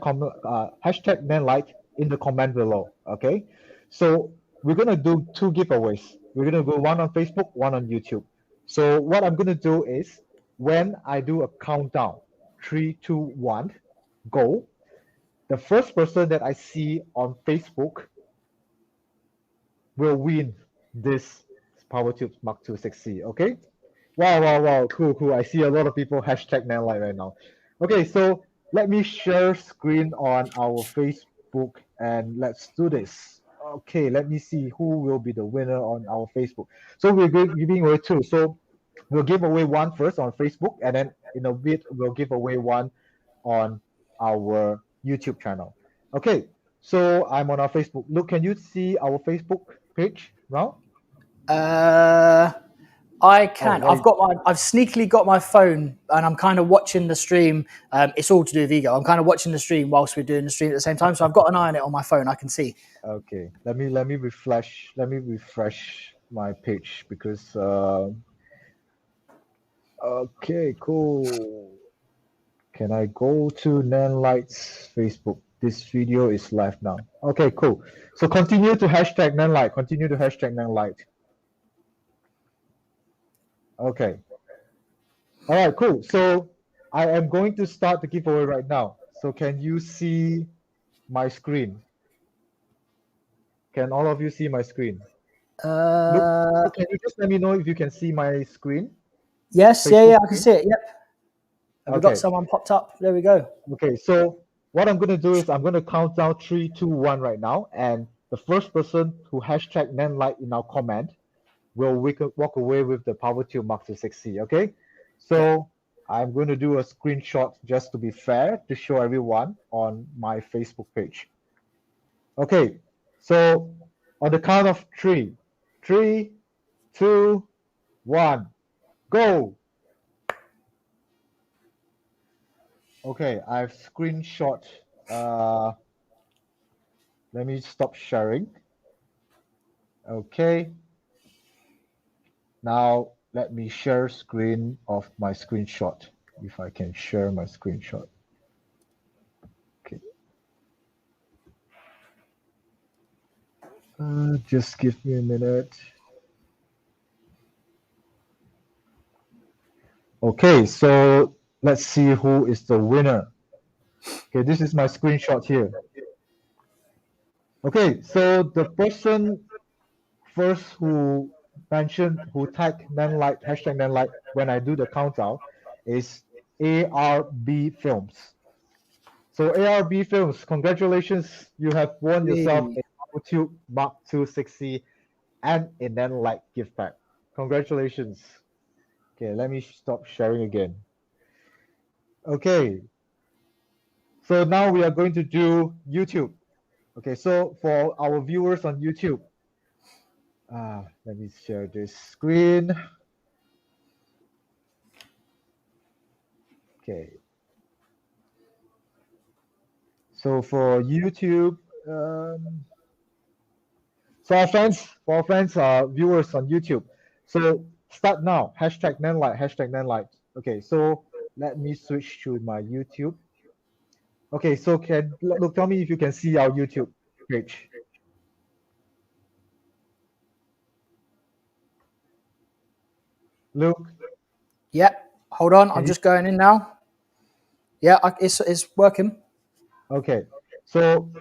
Nanlite in the comment below. Okay, so we're gonna do two giveaways. We're gonna go one on Facebook, one on YouTube. So what I'm gonna do is when I do a countdown, 3, 2, 1, go. The first person that I see on Facebook will win this PowerTube Mark II 6C. Okay. Wow, wow, wow. Cool, cool. I see a lot of people hashtag Nanlite right now. Okay, so let me share screen on our Facebook and let's do this. Okay, let me see who will be the winner on our Facebook. So we're giving away two. So we'll give away one first on Facebook, and then in a bit we'll give away one on our YouTube channel. Okay, so I'm on our Facebook. Look, can you see our Facebook page now? I can. Oh, I've sneakily got my phone, and I'm kind of watching the stream. It's all to do with ego. I'm kind of watching the stream whilst we're doing the stream at the same time. So I've got an eye on it on my phone. I can see. okay, let me refresh my page because okay, cool. Can I go to Nanlite's Facebook? This video is live now. Okay, cool. So continue to hashtag Nanlite. Continue to hashtag Nanlite. Okay. All right, cool. So I am going to start the giveaway right now. So can you see my screen? Can all of you see my screen? Look, can you just let me know if you can see my screen? Yes, Facebook yeah, I can screen? see it. Yep. Have we got Okay. someone popped up? There we go. Okay, so what I'm gonna do is I'm gonna count down 3, 2, 1 right now, and the first person who hashtag Nanlite in our comment will walk away with the PowerTube Mark II 6C. Okay, so I'm going to do a screenshot just to be fair to show everyone on my Facebook page. Okay, so on the count of 3, 2, 1, go. Okay, I've screenshot. Let me stop sharing. Okay. Now let me share screen of my screenshot. If I can share my screenshot. Okay. Just give me a minute. Okay, so let's see who is the winner. Okay, this is my screenshot here. Okay, so the person first who tagged Nanlite, hashtag Nanlite when I do the countdown is ARB Films. So ARB Films, congratulations, you have won yourself a PowerTube Mark II 6C and a Nanlite gift pack. Congratulations. Okay, let me stop sharing again. Okay, so now we are going to do YouTube. Okay, so for our viewers on YouTube, let me share this screen. Okay. So for YouTube, so for our friends, viewers on YouTube. So start now. Hashtag Nanlite. Hashtag Nanlite. Okay. So let me switch to my YouTube. Okay. So look, tell me if you can see our YouTube page. Luke. Yep. Hold on. I'm just going in now. Yeah, it's working. Okay. So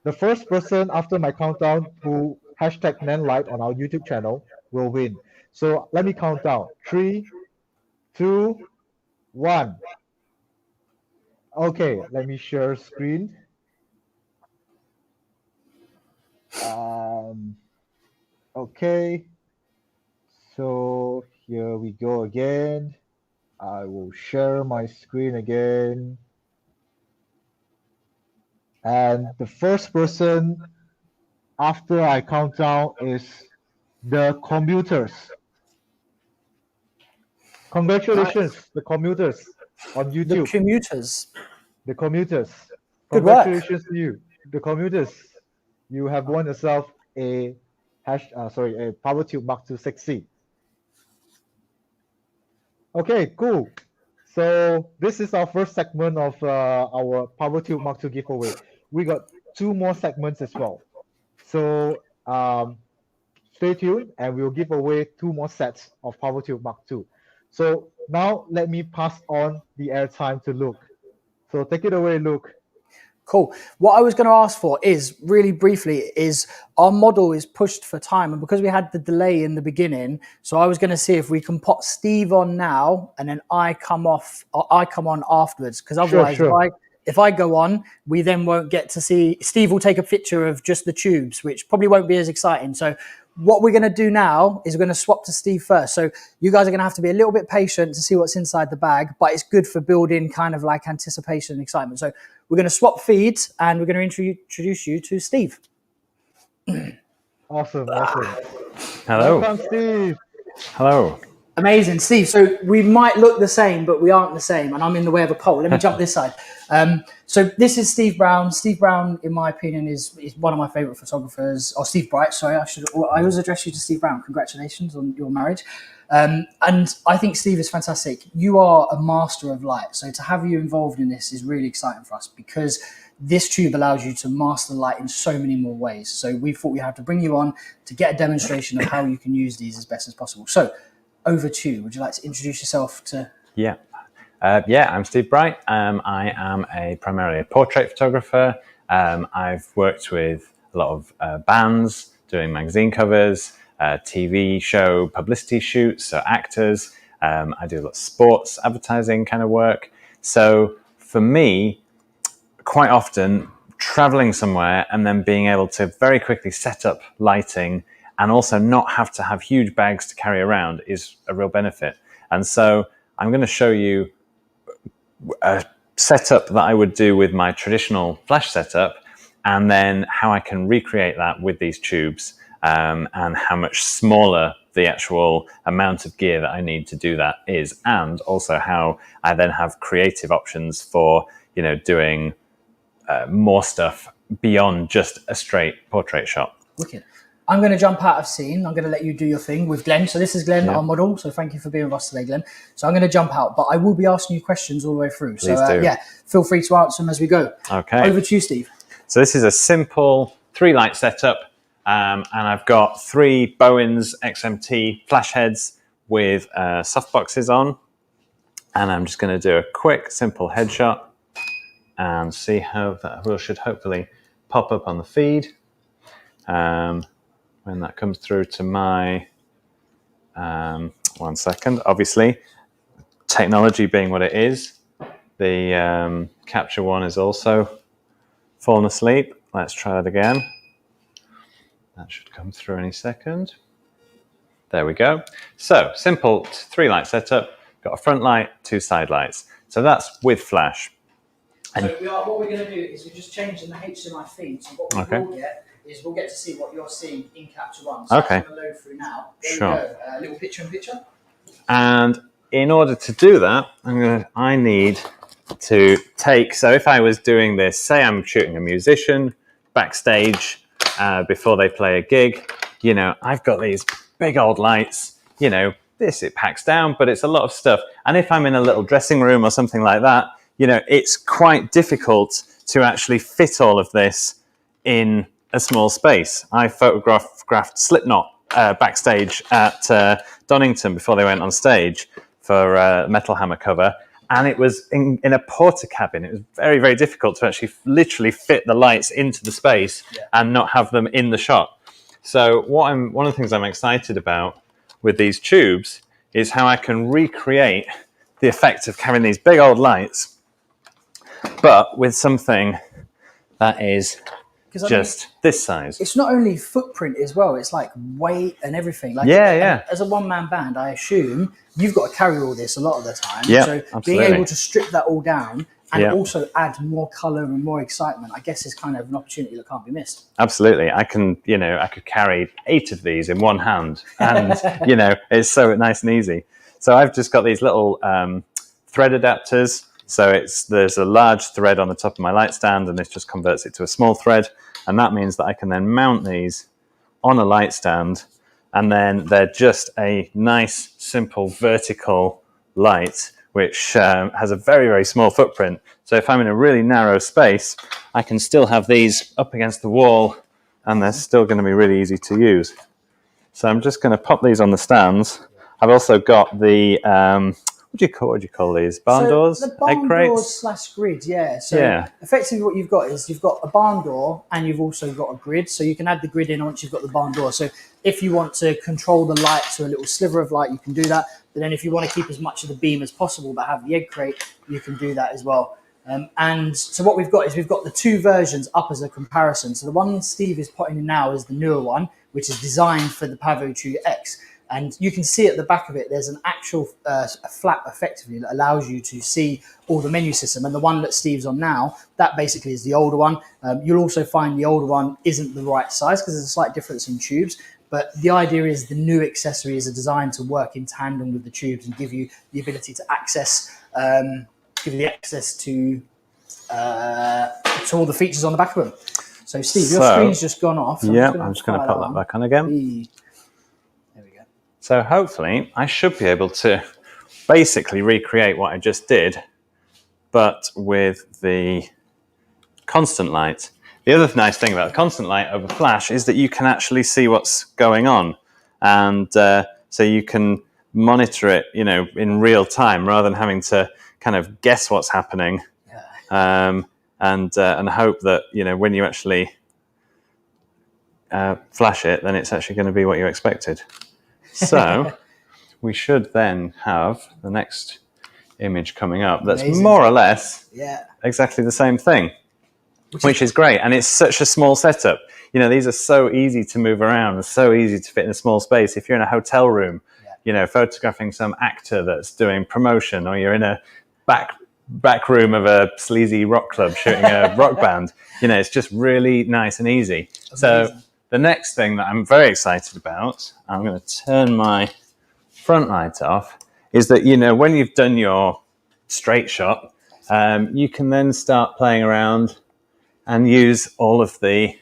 the first person after my countdown who hashtag Nanlite on our YouTube channel will win. So let me count down. 3, 2, 1. Okay, let me share screen. Okay, so here we go again. I will share my screen again. And the first person after I count down is the commuters. Congratulations, the commuters on The YouTube. commuters. The commuters. Good work. Congratulations to you. The commuters. You have won yourself a a PowerTube Mark II 6C. Okay, cool. So this is our first segment of our PowerTube Mark II giveaway. We got 2 more segments as well. So stay tuned and we'll give away 2 more sets of PowerTube Mark II. So now let me pass on the airtime to Luke. So take it away, Luke. Cool. What I was going to ask for is really briefly is our model is pushed for time, and because we had the delay in the beginning, so I was going to see if we can put Steve on now and then I come on afterwards, because otherwise Sure. if I go on, we then won't get to see. Steve will take a picture of just the tubes, which probably won't be as exciting. So what we're going to do now is we're going to swap to Steve first. So you guys are going to have to be a little bit patient to see what's inside the bag, but it's good for building kind of like anticipation and excitement. So we're going to swap feeds and we're going to introduce you to Steve. Awesome. Hello. Welcome, Steve. Hello. Amazing, Steve. So we might look the same, but we aren't the same. And I'm in the way of a pole. Let me jump this side. So this is Steve Brown. Steve Brown, in my opinion, is one of my favorite photographers. Or Steve Bright, sorry. I always address you to Steve Brown. Congratulations on your marriage. And I think Steve is fantastic. You are a master of light. So to have you involved in this is really exciting for us, because this tube allows you to master light in so many more ways. So we thought we had to bring you on to get a demonstration of how you can use these as best as possible. So over to you. Would you like to introduce yourself to? Yeah. I'm Steve Bright. I am primarily a portrait photographer. I've worked with a lot of bands doing magazine covers, TV show publicity shoots, so actors. I do a lot of sports advertising kind of work. So for me, quite often traveling somewhere and then being able to very quickly set up lighting and also not have to have huge bags to carry around is a real benefit. And so I'm going to show you a setup that I would do with my traditional flash setup, and then how I can recreate that with these tubes, and how much smaller the actual amount of gear that I need to do that is, and also how I then have creative options for, doing more stuff beyond just a straight portrait shot. Wicked. I'm going to jump out of scene. I'm going to let you do your thing with Glenn. So this is Glenn, our model. So thank you for being with us today, Glenn. So I'm going to jump out, but I will be asking you questions all the way through. Please so do. Feel free to answer them as we go. Okay. Over to you, Steve. So this is a simple 3-light setup, and I've got 3 Bowens XMT flash heads with softboxes on, and I'm just going to do a quick, simple headshot and see how that should hopefully pop up on the feed. When that comes through to my, 1 second, obviously, technology being what it is, the capture one is also fallen asleep. Let's try it again. That should come through any second. There we go. So simple 3-light setup, got a front light, 2 side lights. So that's with flash. So what we're going to do is we're just changing the HDMI feed. So what we will get is we'll get to see what you're seeing in Capture One. So Okay. that's going to load through now. There Sure. we go. A little picture-in-picture. And in order to do that, I need to take, so if I was doing this, say I'm shooting a musician backstage before they play a gig, I've got these big old lights, it packs down, but it's a lot of stuff. And if I'm in a little dressing room or something like that, it's quite difficult to actually fit all of this in a small space. I photographed Slipknot backstage at Donington before they went on stage for Metal Hammer cover, and it was in a porter cabin. It was very, very difficult to actually literally fit the lights into the space and not have them in the shot. So one of the things I'm excited about with these tubes is how I can recreate the effect of carrying these big old lights, but with something that is just this size. It's not only footprint as well, it's like weight and everything. Like, as a one-man band, I assume you've got to carry all this a lot of the time. Yeah, so absolutely. being able to strip that all down and Yeah. also add more color and more excitement, I guess is kind of an opportunity that can't be missed. Absolutely. I could carry 8 of these in one hand, and it's so nice and easy. So I've just got these little thread adapters. So there's a large thread on the top of my light stand, and this just converts it to a small thread. And that means that I can then mount these on a light stand, and then they're just a nice, simple vertical light, which has a very, very small footprint. So if I'm in a really narrow space, I can still have these up against the wall, and they're still going to be really easy to use. So I'm just going to pop these on the stands. I've also got the what do you call these? Barn doors? The barn Egg crates? doors / grid, yeah. So effectively what you've got is you've got a barn door and you've also got a grid. So you can add the grid in once you've got the barn door. So if you want to control the light to a little sliver of light, you can do that. But then if you want to keep as much of the beam as possible but have the egg crate, you can do that as well. And so what we've got is we've got the 2 versions up as a comparison. So the one Steve is putting in now is the newer one, which is designed for the Pavo 2X. And you can see at the back of it, there's an actual a flap effectively that allows you to see all the menu system. And the one that Steve's on now, that basically is the older one. You'll also find the older one isn't the right size because there's a slight difference in tubes. But the idea is the new accessories are designed to work in tandem with the tubes and give you the ability to access, to all the features on the back of them. So Steve, your screen's just gone off. So I'm just going to put that back on again. So hopefully I should be able to basically recreate what I just did, but with the constant light. The other nice thing about the constant light over flash is that you can actually see what's going on. And so you can monitor it, in real time rather than having to kind of guess what's happening. And hope that, when you actually flash it, then it's actually going to be what you expected. So we should then have the next image coming up that's more or less exactly the same thing, which is great. And it's such a small setup. These are so easy to move around and so easy to fit in a small space. If you're in a hotel room, photographing some actor that's doing promotion, or you're in a back room of a sleazy rock club shooting a rock band, it's just really nice and easy. Amazing. So the next thing that I'm very excited about, I'm going to turn my front light off, is that, when you've done your straight shot, you can then start playing around and use all of the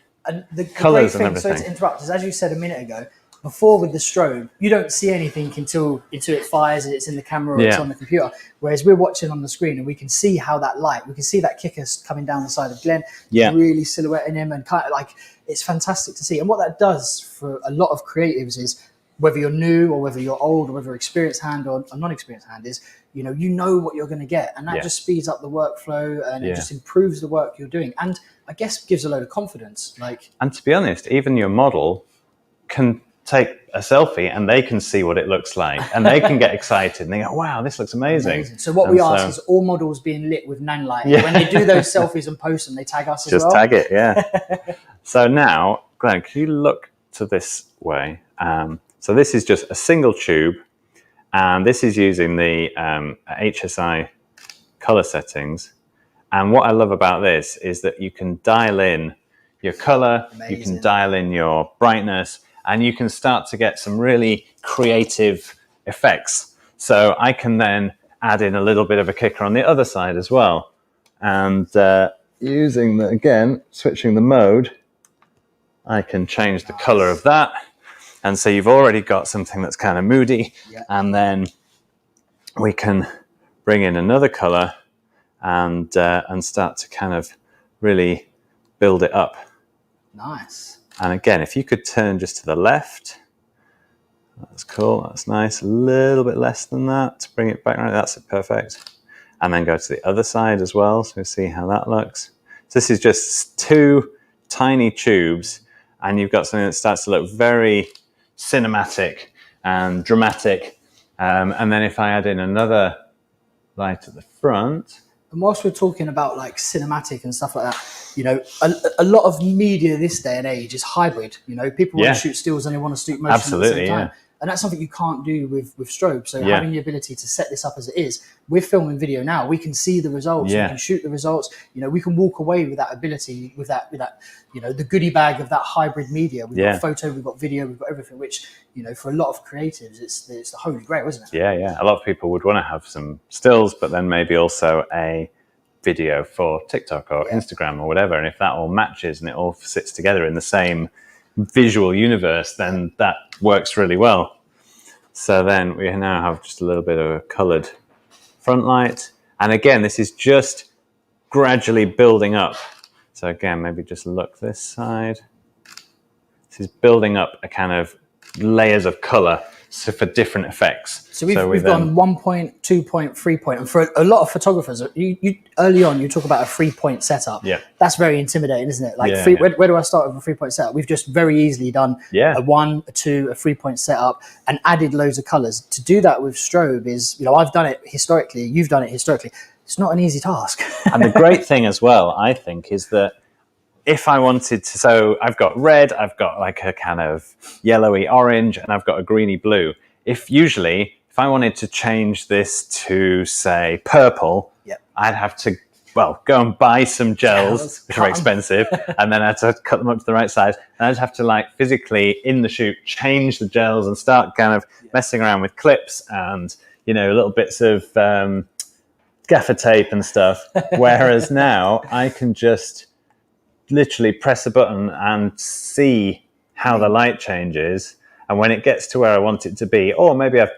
colours and everything. So to interrupt, as you said a minute ago, before with the strobe, you don't see anything until it fires and it's in the camera or it's on the computer. Whereas we're watching on the screen and we can see how that light, we can see that kicker coming down the side of Glenn, really silhouetting him, and kind of like, it's fantastic to see. And what that does for a lot of creatives is, whether you're new or whether you're old or whether experienced hand or a non-experienced hand, is, you know what you're going to get. And that just speeds up the workflow, and it just improves the work you're doing. And I guess gives a load of confidence. And to be honest, even your model can take a selfie and they can see what it looks like, and they can get excited and they go, wow, this looks amazing. So what we ask is all models being lit with Nanlite. When they do those selfies and post them, they tag us as well. Just tag it, So now, Glenn, can you look to this way? So this is just a single tube, and this is using the HSI color settings. And what I love about this is that you can dial in your color, you can dial in your brightness, and you can start to get some really creative effects. So I can then add in a little bit of a kicker on the other side as well. And switching the mode, I can change the color of that. And so you've already got something that's kind of moody, and then we can bring in another color and start to kind of really build it up. Nice. And again, if you could turn just to the left, that's cool, that's nice. A little bit less than that to bring it back right, that's perfect. And then go to the other side as well, so see how that looks. So this is just 2 tiny tubes, and you've got something that starts to look very cinematic and dramatic. And then if I add in another light at the front. And whilst we're talking about cinematic and stuff like that, a lot of media this day and age is hybrid. People want to shoot stills and they want to shoot motion at the same time. And that's something you can't do with strobe. So Yeah. having the ability to set this up as it is, we're filming video now. We can see the results. Yeah. We can shoot the results. You know, we can walk away with that ability, with that, you know, the goodie bag of that hybrid media. We've got photo, we've got video, we've got everything. Which, you know, for a lot of creatives, it's the holy grail, isn't it? Yeah. A lot of people would want to have some stills, but then maybe also a video for TikTok or Instagram or whatever. And if that all matches and it all sits together in the same visual universe, then that works really well. So then we now have just a little bit of a colored front light. And again, this is just gradually building up. So again, maybe just look this side. This is building up a kind of layers of color for different effects. So we've gone 1 point, 2 point, 3 point. And for a lot of photographers, you early on, you talk about a 3 point setup. Yeah. That's very intimidating, isn't it? Like, where do I start with a 3 point setup? We've just very easily done a 1, a 2, a 3 point setup and added loads of colors. To do that with strobe is, you know, I've done it historically, you've done it historically. It's not an easy task. And the great thing as well, I think, is that if I wanted to, so I've got red, I've got like a kind of yellowy orange, and I've got a greeny blue. If I wanted to change this to, say, purple, I'd have to, well, go and buy some gels, which are expensive, and then I had to cut them up to the right size. And I'd have to, like, physically, in the shoot, change the gels and start kind of messing around with clips and, you know, little bits of gaffer tape and stuff. Whereas now I can just literally press a button and see how the light changes. And when it gets to where I want it to be, or maybe I've,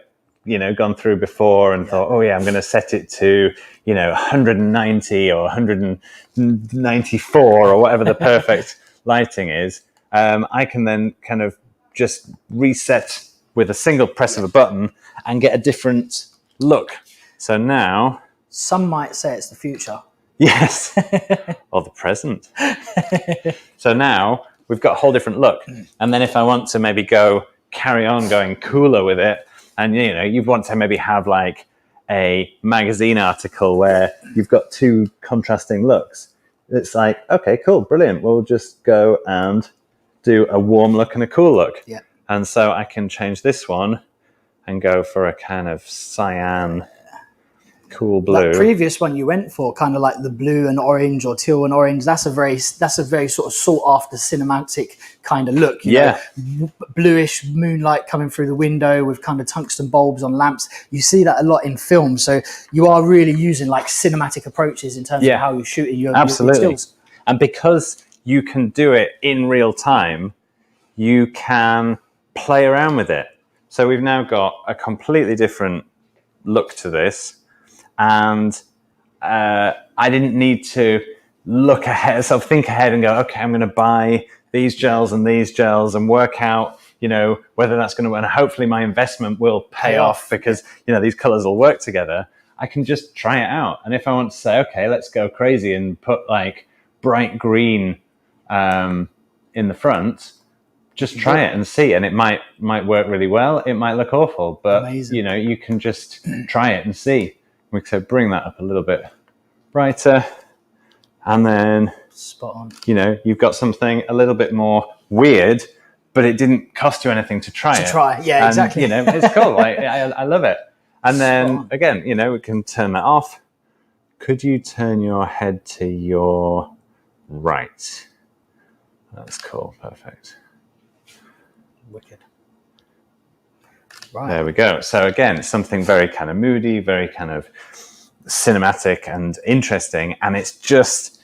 you know, gone through before and thought, oh yeah, I'm going to set it to, you know, 190 or 194 or whatever the perfect lighting is. I can then kind of just reset with a single press of a button and get a different look. So now, some might say it's the future. Yes, or the present. So now we've got a whole different look. And then if I want to maybe carry on going cooler with it, and you know, you want to maybe have like a magazine article where you've got two contrasting looks. It's like, okay, cool, brilliant. We'll just go and do a warm look and a cool look. Yeah. And so I can change this one and go for a kind of cyan cool blue. That previous one you went for, kind of like the blue and orange or teal and orange, that's a very sort of sought after cinematic kind of look. You know, bluish moonlight coming through the window with kind of tungsten bulbs on lamps. You see that a lot in film. So you are really using like cinematic approaches in terms of how you're shooting your stills. And because you can do it in real time, you can play around with it. So we've now got a completely different look to this. And I didn't need to look ahead, so think ahead and go, okay, I'm going to buy these gels and work out, you know, whether that's going to, and hopefully my investment will pay off because, you know, these colors will work together. I can just try it out. And if I want to say, okay, let's go crazy and put like bright green in the front, just try it and see. And it might work really well. It might look awful, but you know, you can just try it and see. We could bring that up a little bit brighter, and then spot on. You know, you've got something a little bit more weird, but it didn't cost you anything to try it. Yeah, and, exactly. You know, it's cool. I love it. And then again, you know, we can turn that off. Could you turn your head to your right? That's cool. Perfect. Wicked. Right. There we go. So again, it's something very kind of moody, very kind of cinematic and interesting, and it's just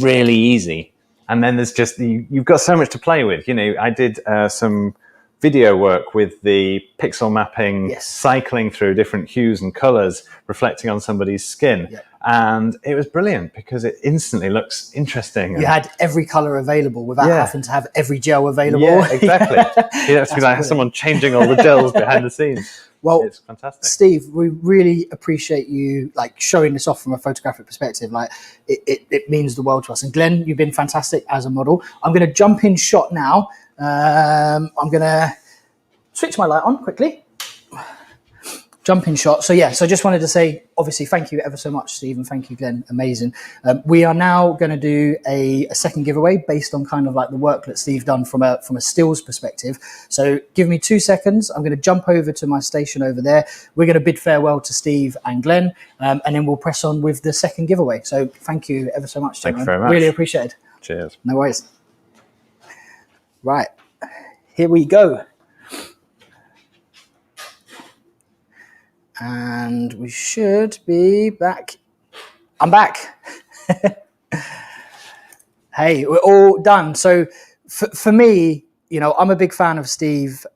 really easy. And then there's just you've got so much to play with. You know, I did some video work with the pixel mapping, cycling through different hues and colors, reflecting on somebody's skin. And it was brilliant because it instantly looks interesting. You had every color available without having to have every gel available. Yeah, exactly. You have to be like someone changing all the gels behind the scenes. Well, it's fantastic. Steve, we really appreciate you like showing this off from a photographic perspective. Like it means the world to us. And Glenn, you've been fantastic as a model. I'm going to jump in shot now. I'm going to switch my light on quickly. jumping shot. So yeah, so I just wanted to say, obviously, thank you ever so much, Steve, and thank you, Glenn. Amazing. We are now going to do a second giveaway based on kind of like the work that Steve done from a stills perspective. So give me 2 seconds. I'm going to jump over to my station over there. We're going to bid farewell to Steve and Glenn, and then we'll press on with the second giveaway. So thank you ever so much, gentlemen. Thank you very much. Really appreciate it. Cheers. No worries. Right, here we go. And we should be back. I'm back. Hey, we're all done. So for me, you know, I'm a big fan of Steve's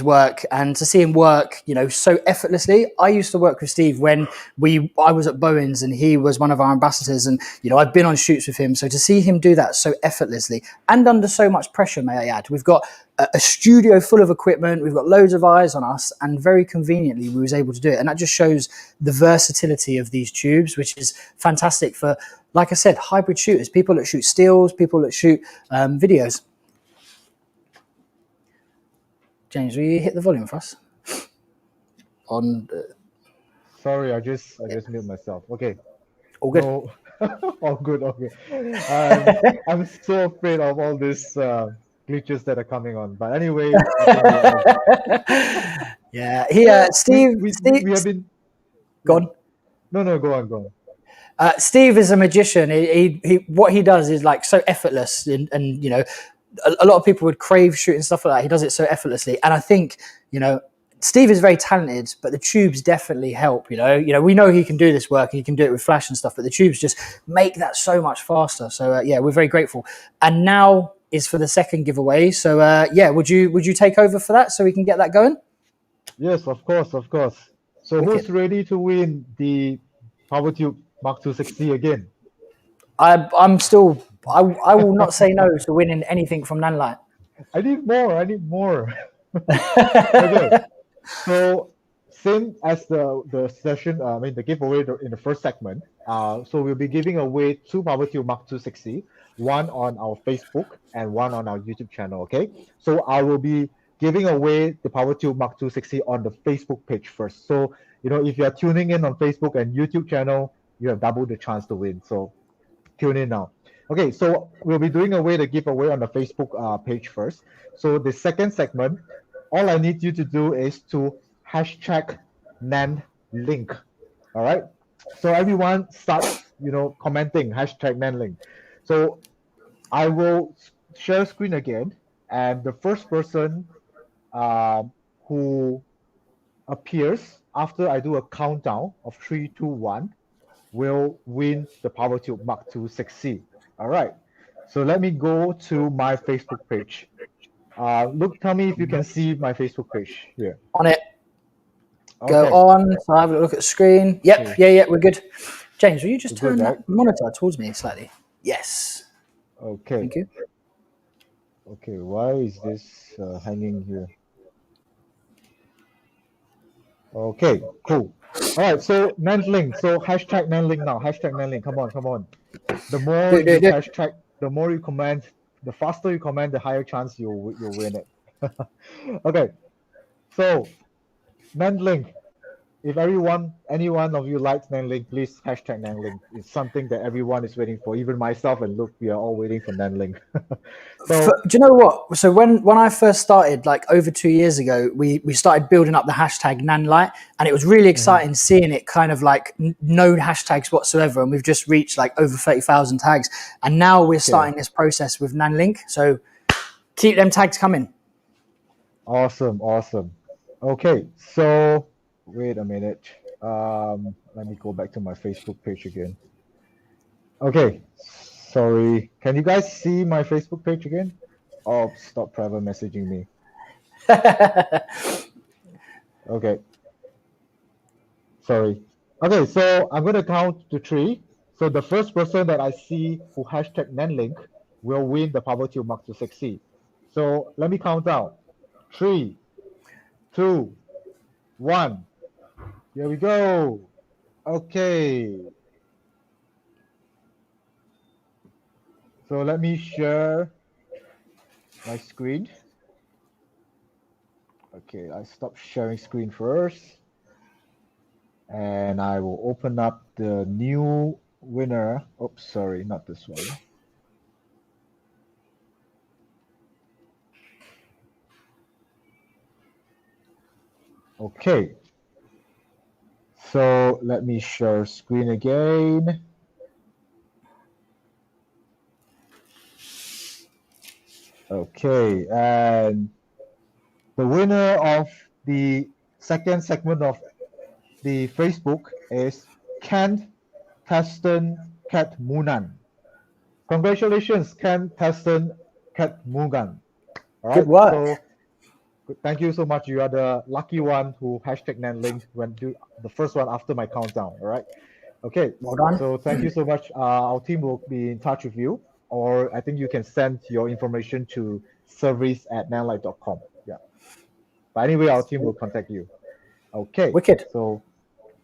work, and to see him work, you know, so effortlessly. I used to work with Steve when I was at Bowen's and he was one of our ambassadors, and you know, I've been on shoots with him. So to see him do that so effortlessly and under so much pressure, may I add, we've got a studio full of equipment, we've got loads of eyes on us, and very conveniently we was able to do it. And that just shows the versatility of these tubes, which is fantastic for, like I said, hybrid shooters, people that shoot stills, people that shoot videos. James, will you hit the volume for us? Sorry, I just mute myself. Okay. All good. No. All good. Okay. I'm so afraid of all these glitches that are coming on. But anyway, yeah. Steve. we have been. Go on. No, go on. Steve is a magician. He what he does is like so effortless, and you know, a lot of people would crave shooting stuff like that. He does it so effortlessly, and I think, you know, Steve is very talented, but the tubes definitely help. You know, we know he can do this work, and he can do it with flash and stuff, but the tubes just make that so much faster. So yeah, we're very grateful. And now is for the second giveaway. So yeah, would you take over for that so we can get that going? Yes, of course. So Okay. who's ready to win the PowerTube Mark II 6C again? I'm still. I will not say no to winning anything from Nanlite. I need more. Okay. So same as the session, the giveaway in the first segment. So we'll be giving away 2 PowerTube Mark II 6C, one on our Facebook and one on our YouTube channel. Okay. So I will be giving away the PowerTube Mark II 6C on the Facebook page first. So you know, if you are tuning in on Facebook and YouTube channel, you have double the chance to win. So tune in now. Okay, so we'll be doing the giveaway on the Facebook page first. So the second segment, all I need you to do is to hashtag NanLink. All right. So everyone start, you know, commenting hashtag NanLink. So I will share screen again, and the first person who appears after I do a countdown of 3, 2, 1 will win the PowerTube Mark II 6C. All right. So let me go to my Facebook page. Look, tell me if you can see my Facebook page here. On it. Okay. Go on. So have a look at the screen. Yep. Okay. Yeah, we're good. James, will you just turn good, that right? monitor towards me slightly? Yes. Okay. Thank you. Okay. Why is this hanging here? Okay. Cool. All right. So NanLink. So hashtag NanLink now. Hashtag NanLink. Come on. The more you hashtag, the more you comment, the faster you comment, the higher chance you'll win it. Okay. So NanLink. If any one of you likes NanLink, please hashtag NanLink. It's something that everyone is waiting for. Even myself and Luke, we are all waiting for NanLink. So do you know what? So when I first started, like over 2 years ago, we started building up the hashtag Nanlite, and it was really exciting seeing it kind of like no hashtags whatsoever, and we've just reached like over 30,000 tags, and now we're starting this process with NanLink. So keep them tags coming. Awesome. Okay, so wait a minute. Let me go back to my Facebook page again. Okay, sorry. Can you guys see my Facebook page again? Oh, stop private messaging me. Okay. Sorry. Okay, so I'm going to count to 3. So the first person that I see who hashtag NanLink will win the PowerTube Mark II 6C. So let me count down. 3, 2, 1. Here we go. Okay. So let me share my screen. Okay, I stopped sharing screen first. And I will open up the new winner. Oops, sorry, not this one. Okay. So let me share screen again. Okay, and the winner of the second segment of the Facebook is Kent Teston Kat Munan. Congratulations, Kent Teston Kat Mugan. All right, Good work. so thank you so much. You are the lucky one who hashtag Nanlink when do the first one after my countdown. All right. Okay. Well done. So thank you so much. Our team will be in touch with you, or I think you can send your information to service@nanlite.com. Yeah. But anyway, our team will contact you. Okay. Wicked. So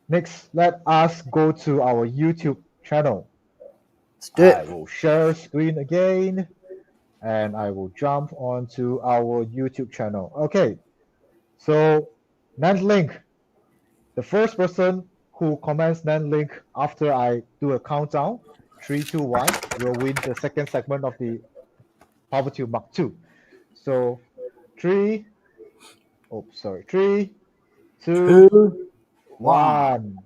next, let us go to our YouTube channel. Let's do I it. will share screen again, and I will jump onto our YouTube channel. Okay. So NanLink, the first person who comments NanLink after I do a countdown, 3, 2, 1, will win the second segment of the PowerTube Mark II. So 3, 3, 2, 2, 1.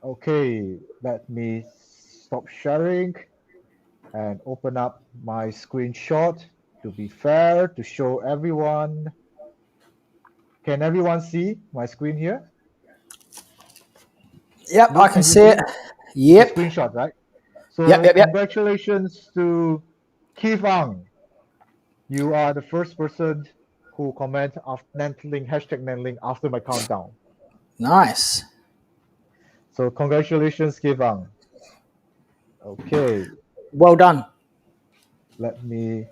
Okay, let me stop sharing and open up my screenshot to be fair, to show everyone. Can everyone see my screen here? Yep, Luke, I can you see it. The Yep. screenshot, right? So Yep. congratulations to Kifang. You are the first person who comment after NanLink, hashtag NanLink after my countdown. Nice. So congratulations, Kifang. Okay, Well done. let me.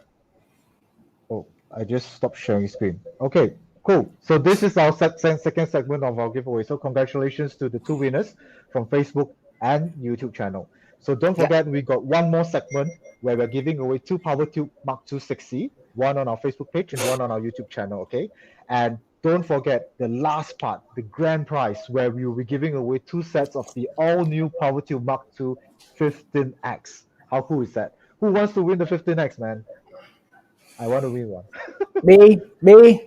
Oh, I just stopped sharing screen. Okay, cool. So this is our second segment of our giveaway. So congratulations to the two winners from Facebook and YouTube channel. So don't forget, we got one more segment where we're giving away two PowerTube Mark II 6C, one on our Facebook page and one on our YouTube channel, okay? And don't forget the last part, the grand prize, where we will be giving away two sets of the all-new PowerTube Mark II 15X. How cool is that? Who wants to win the 15X, man? I want to win one. Me.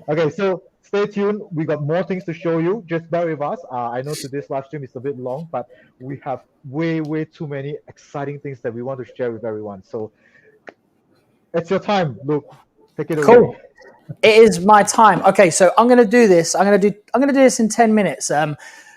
Okay, so stay tuned. We got more things to show you. Just bear with us. I know today's live stream is a bit long, but we have way too many exciting things that we want to share with everyone. So it's your time, Luke. Take it away. Cool. It is my time. Okay, so I'm gonna do this. I'm gonna do this in 10 minutes.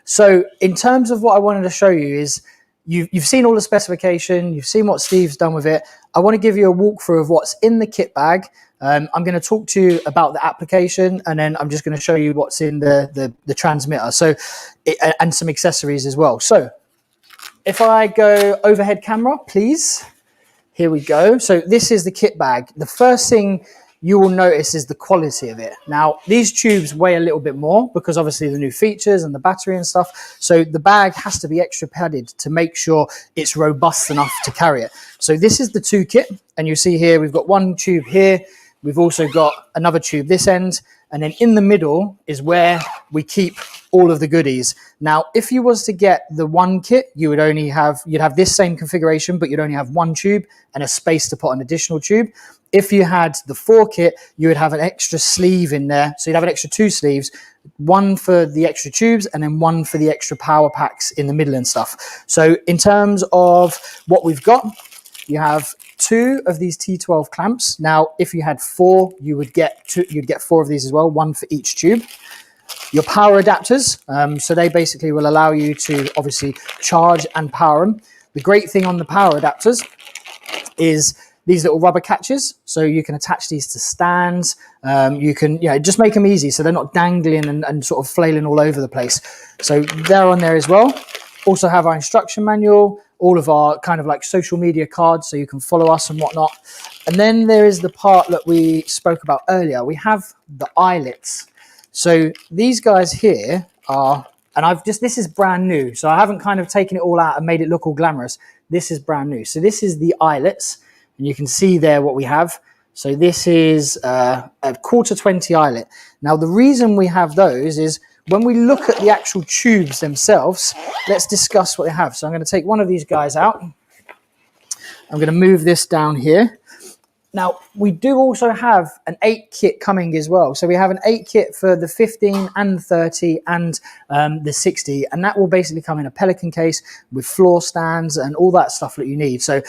So in terms of what I wanted to show you is you've seen all the specification, you've seen what Steve's done with it. I want to give you a walkthrough of what's in the kit bag. I'm going to talk to you about the application, and then I'm just going to show you what's in the transmitter. So and some accessories as well. So if I go overhead camera, please. Here we go. So this is the kit bag. The first thing you will notice is the quality of it. Now, these tubes weigh a little bit more because obviously the new features and the battery and stuff. So the bag has to be extra padded to make sure it's robust enough to carry it. So this is the two kit. And you see here, we've got one tube here. We've also got another tube this end. And then in the middle is where we keep all of the goodies. Now, if you was to get the one kit, you'd have this same configuration, but you'd only have one tube and a space to put an additional tube. If you had the 4 kit, you would have an extra sleeve in there. So you'd have an extra 2 sleeves, one for the extra tubes and then one for the extra power packs in the middle and stuff. So in terms of what we've got, you have 2 of these T12 clamps. Now, if you had 4, you'd get 4 of these as well, 1 for each tube. Your power adapters, so they basically will allow you to obviously charge and power them. The great thing on the power adapters is these little rubber catches, so you can attach these to stands. You can just make them easy so they're not dangling and sort of flailing all over the place. So they're on there as well. Also have our instruction manual, all of our kind of like social media cards so you can follow us and whatnot. And then there is the part that we spoke about earlier. We have the eyelets. So these guys here are, and this is brand new. So I haven't kind of taken it all out and made it look all glamorous. This is brand new. So this is the eyelets. And you can see there what we have. So this is a 1/4 20 eyelet. Now, the reason we have those is when we look at the actual tubes themselves, let's discuss what they have. So I'm going to take one of these guys out. I'm going to move this down here. Now, we do also have an 8 kit coming as well. So we have an 8 kit for the 15 and 30 and the 60. And that will basically come in a Pelican case with floor stands and all that stuff that you need. So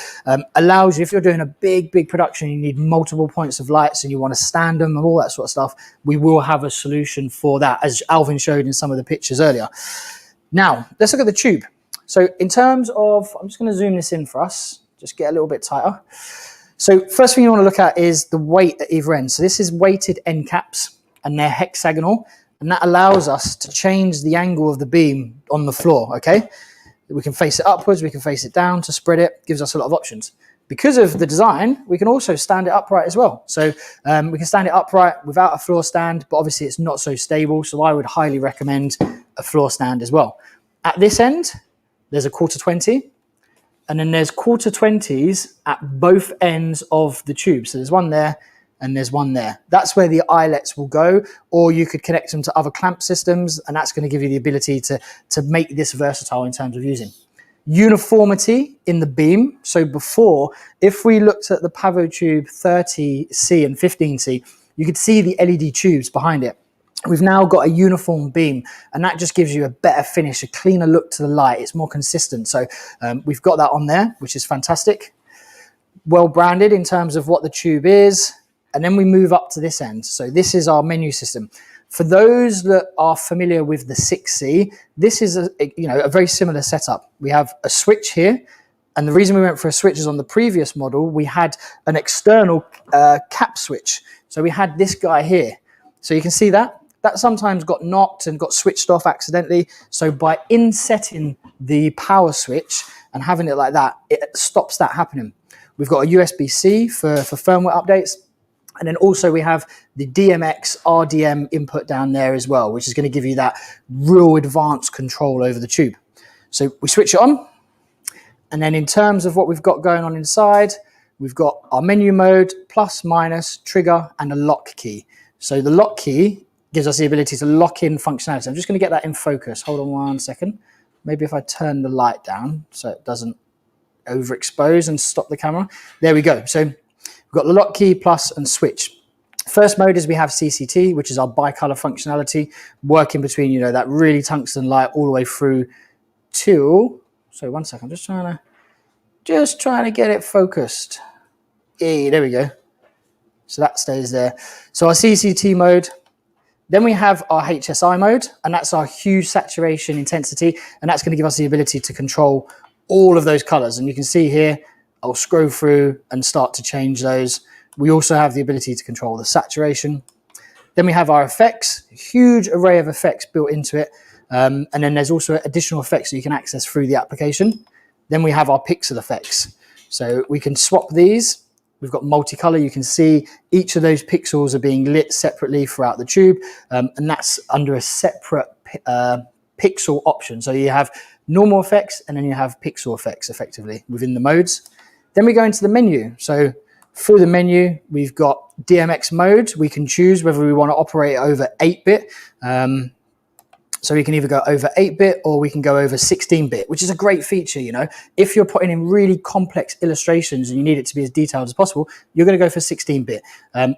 allows you, if you're doing a big production, you need multiple points of lights and you want to stand them and all that sort of stuff, we will have a solution for that, as Alvin showed in some of the pictures earlier. Now, let's look at the tube. So in terms of, I'm just going to zoom this in for us, just get a little bit tighter. So first thing you want to look at is the weight at either end. So this is weighted end caps and they're hexagonal, and that allows us to change the angle of the beam on the floor, okay? We can face it upwards, we can face it down to spread it, gives us a lot of options. Because of the design, we can also stand it upright as well. So we can stand it upright without a floor stand, but obviously it's not so stable. So I would highly recommend a floor stand as well. At this end, there's a 1/4-20. And then there's 1/4-20s at both ends of the tube. So there's one there and there's one there. That's where the eyelets will go, or you could connect them to other clamp systems, and that's going to give you the ability to make this versatile in terms of using. Uniformity in the beam. So before, if we looked at the Pavo Tube 30C and 15C, you could see the LED tubes behind it. We've now got a uniform beam, and that just gives you a better finish, a cleaner look to the light. It's more consistent. So we've got that on there, which is fantastic. Well branded in terms of what the tube is. And then we move up to this end. So this is our menu system. For those that are familiar with the 6C, this is a very similar setup. We have a switch here. And the reason we went for a switch is on the previous model, we had an external cap switch. So we had this guy here. So you can see that. That sometimes got knocked and got switched off accidentally. So by insetting the power switch and having it like that, it stops that happening. We've got a USB-C for firmware updates. And then also we have the DMX RDM input down there as well, which is going to give you that real advanced control over the tube. So we switch it on. And then in terms of what we've got going on inside, we've got our menu mode, plus, minus, trigger, and a lock key. So the lock key gives us the ability to lock in functionality. I'm just going to get that in focus. Hold on 1 second. Maybe if I turn the light down so it doesn't overexpose and stop the camera. There we go. So we've got the lock key, plus, and switch. First mode is we have CCT, which is our bicolor functionality, working between, that really tungsten light all the way through to, sorry, 1 second, just trying to get it focused. Yeah, there we go. So that stays there. So our CCT mode. Then we have our HSI mode, and that's our hue, saturation, intensity, and that's going to give us the ability to control all of those colors. And you can see here, I'll scroll through and start to change those. We also have the ability to control the saturation. Then we have our effects, a huge array of effects built into it. And then there's also additional effects that you can access through the application. Then we have our pixel effects. So we can swap these. We've got multicolor. You can see each of those pixels are being lit separately throughout the tube, and that's under a separate pixel option. So you have normal effects, and then you have pixel effects effectively within the modes. Then we go into the menu. So through the menu, we've got DMX mode. We can choose whether we want to operate over 8-bit. So we can either go over 8-bit or we can go over 16-bit, which is a great feature, If you're putting in really complex illustrations and you need it to be as detailed as possible, you're going to go for 16-bit.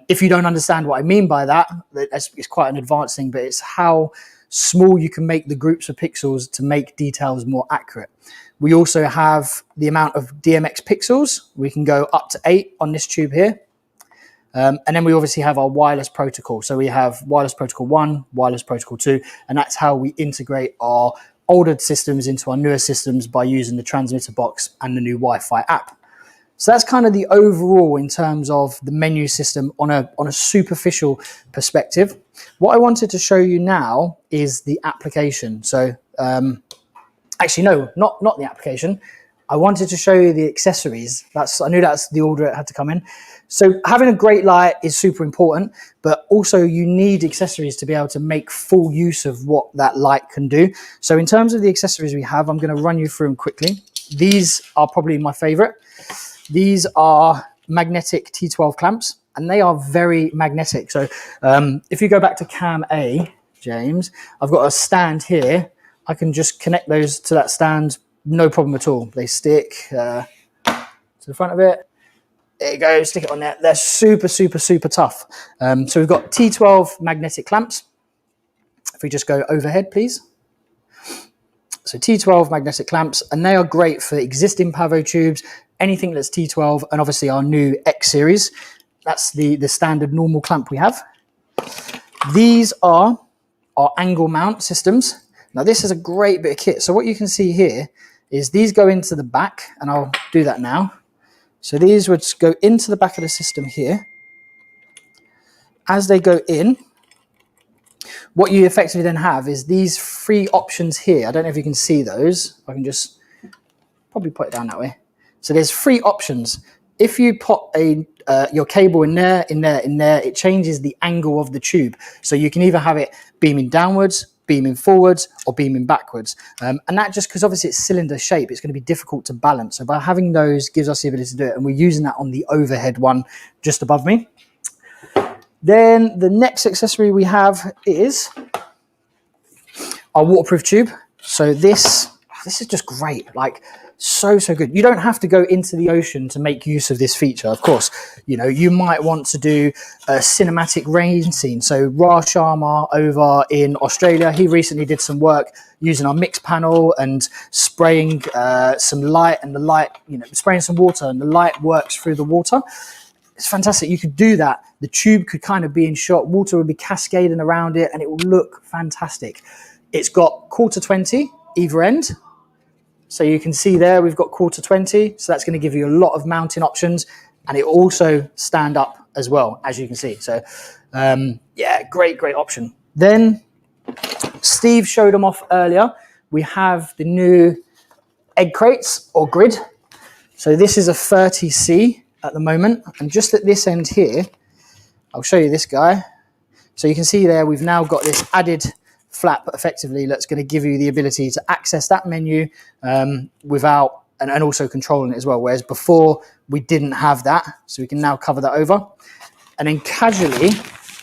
If you don't understand what I mean by that, it's quite an advanced thing, but it's how small you can make the groups of pixels to make details more accurate. We also have the amount of DMX pixels. We can go up to 8 on this tube here. And then we obviously have our wireless protocol. So we have wireless protocol 1, wireless protocol 2, and that's how we integrate our older systems into our newer systems by using the transmitter box and the new Wi-Fi app. So that's kind of the overall in terms of the menu system on a superficial perspective. What I wanted to show you now is the application. So actually, no, not the application. I wanted to show you the accessories. I knew that's the order it had to come in. So having a great light is super important, but also you need accessories to be able to make full use of what that light can do. So in terms of the accessories we have, I'm going to run you through them quickly. These are probably my favorite. These are magnetic T12 clamps, and they are very magnetic. So if you go back to cam A, James. I've got a stand here. I can just connect those to that stand, no problem at all. They stick to the front of it. There you go, stick it on there. They're super, super, super tough. So we've got T12 magnetic clamps. If we just go overhead, please. So T12 magnetic clamps, and they are great for existing Pavo tubes, anything that's T12, and obviously our new X series. That's the standard normal clamp we have. These are our angle mount systems. Now this is a great bit of kit. So what you can see here is these go into the back, and I'll do that now. So these would go into the back of the system here. As they go in, what you effectively then have is these three options here. I don't know if you can see those. I can just probably put it down that way. So there's three options. If you put your cable in there, it changes the angle of the tube. So you can either have it beaming downwards, beaming forwards, or beaming backwards. And that just because obviously it's cylinder shape, it's going to be difficult to balance. So by having those gives us the ability to do it. And we're using that on the overhead one just above me. Then the next accessory we have is our waterproof tube. So this is just great. Like, so good. You don't have to go into the ocean to make use of this feature. Of course, you know, you might want to do a cinematic rain scene. So Ra Sharma over in Australia, he recently did some work using our mix panel and spraying some light, and the light, you know, spraying some water, and the light works through the water. It's fantastic. You could do that. The tube could kind of be in shot. Water would be cascading around it, and it will look fantastic. It's got 1/4-20 either end. So you can see there we've got 1/4-20. So that's going to give you a lot of mounting options, and it will also stand up as well, as you can see. So yeah, great option. Then Steve showed them off earlier. We have the new egg crates or grid. So this is a 30C at the moment. And just at this end here, I'll show you this guy. So you can see there we've now got this added flap effectively that's going to give you the ability to access that menu without, and also controlling it as well, whereas before we didn't have that. So we can now cover that over. And then casually,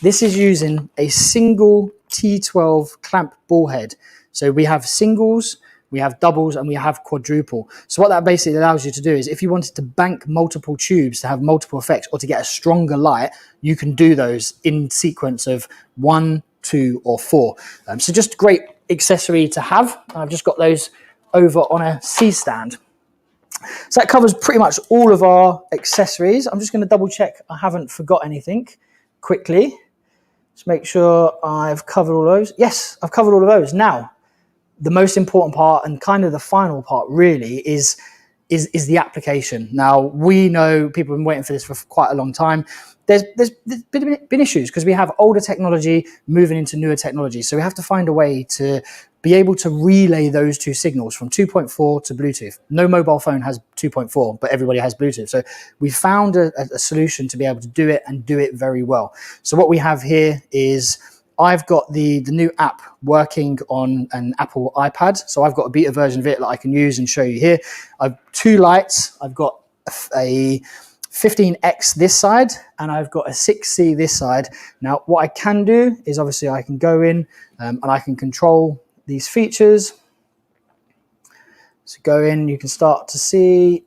this is using a single T12 clamp ball head. So we have singles, we have doubles, and we have quadruple. So what that basically allows you to do is if you wanted to bank multiple tubes to have multiple effects or to get a stronger light, you can do those in sequence of 1, 2, or 4. So just a great accessory to have. I've just got those over on a C stand. So that covers pretty much all of our accessories. I'm just going to double check I haven't forgot anything quickly. Just make sure I've covered all those. Yes, I've covered all of those. Now, the most important part and kind of the final part really is the application. Now, we know people have been waiting for this for quite a long time. There's been issues because we have older technology moving into newer technology. So we have to find a way to be able to relay those two signals from 2.4 to Bluetooth. No mobile phone has 2.4, but everybody has Bluetooth. So we found a solution to be able to do it and do it very well. So what we have here is I've got the new app working on an Apple iPad. So I've got a beta version of it that I can use and show you here. I've 2 lights. I've got a 15X this side, and I've got a 6C this side. Now, what I can do is obviously I can go in and I can control these features. So go in, you can start to see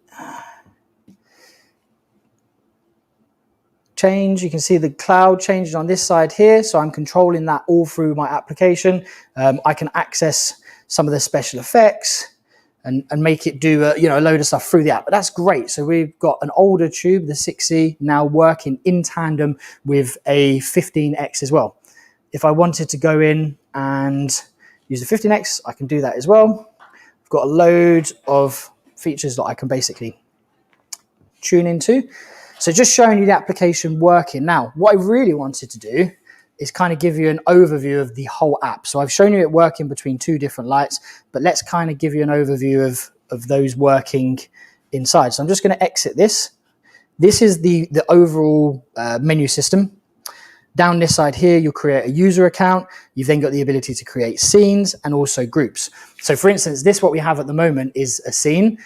change. You can see the cloud changing on this side here. So I'm controlling that all through my application. I can access some of the special effects and make it do a load of stuff through the app. But that's great. So we've got an older tube, the 6C, now working in tandem with a 15X as well. If I wanted to go in and use the 15X, I can do that as well. I've got a load of features that I can basically tune into. So just showing you the application working. Now, what I really wanted to do is kind of give you an overview of the whole app. So I've shown you it working between 2 different lights, but let's kind of give you an overview of those working inside. So I'm just going to exit this. This is the overall menu system. Down this side here, you'll create a user account. You've then got the ability to create scenes and also groups. So for instance, what we have at the moment is a scene.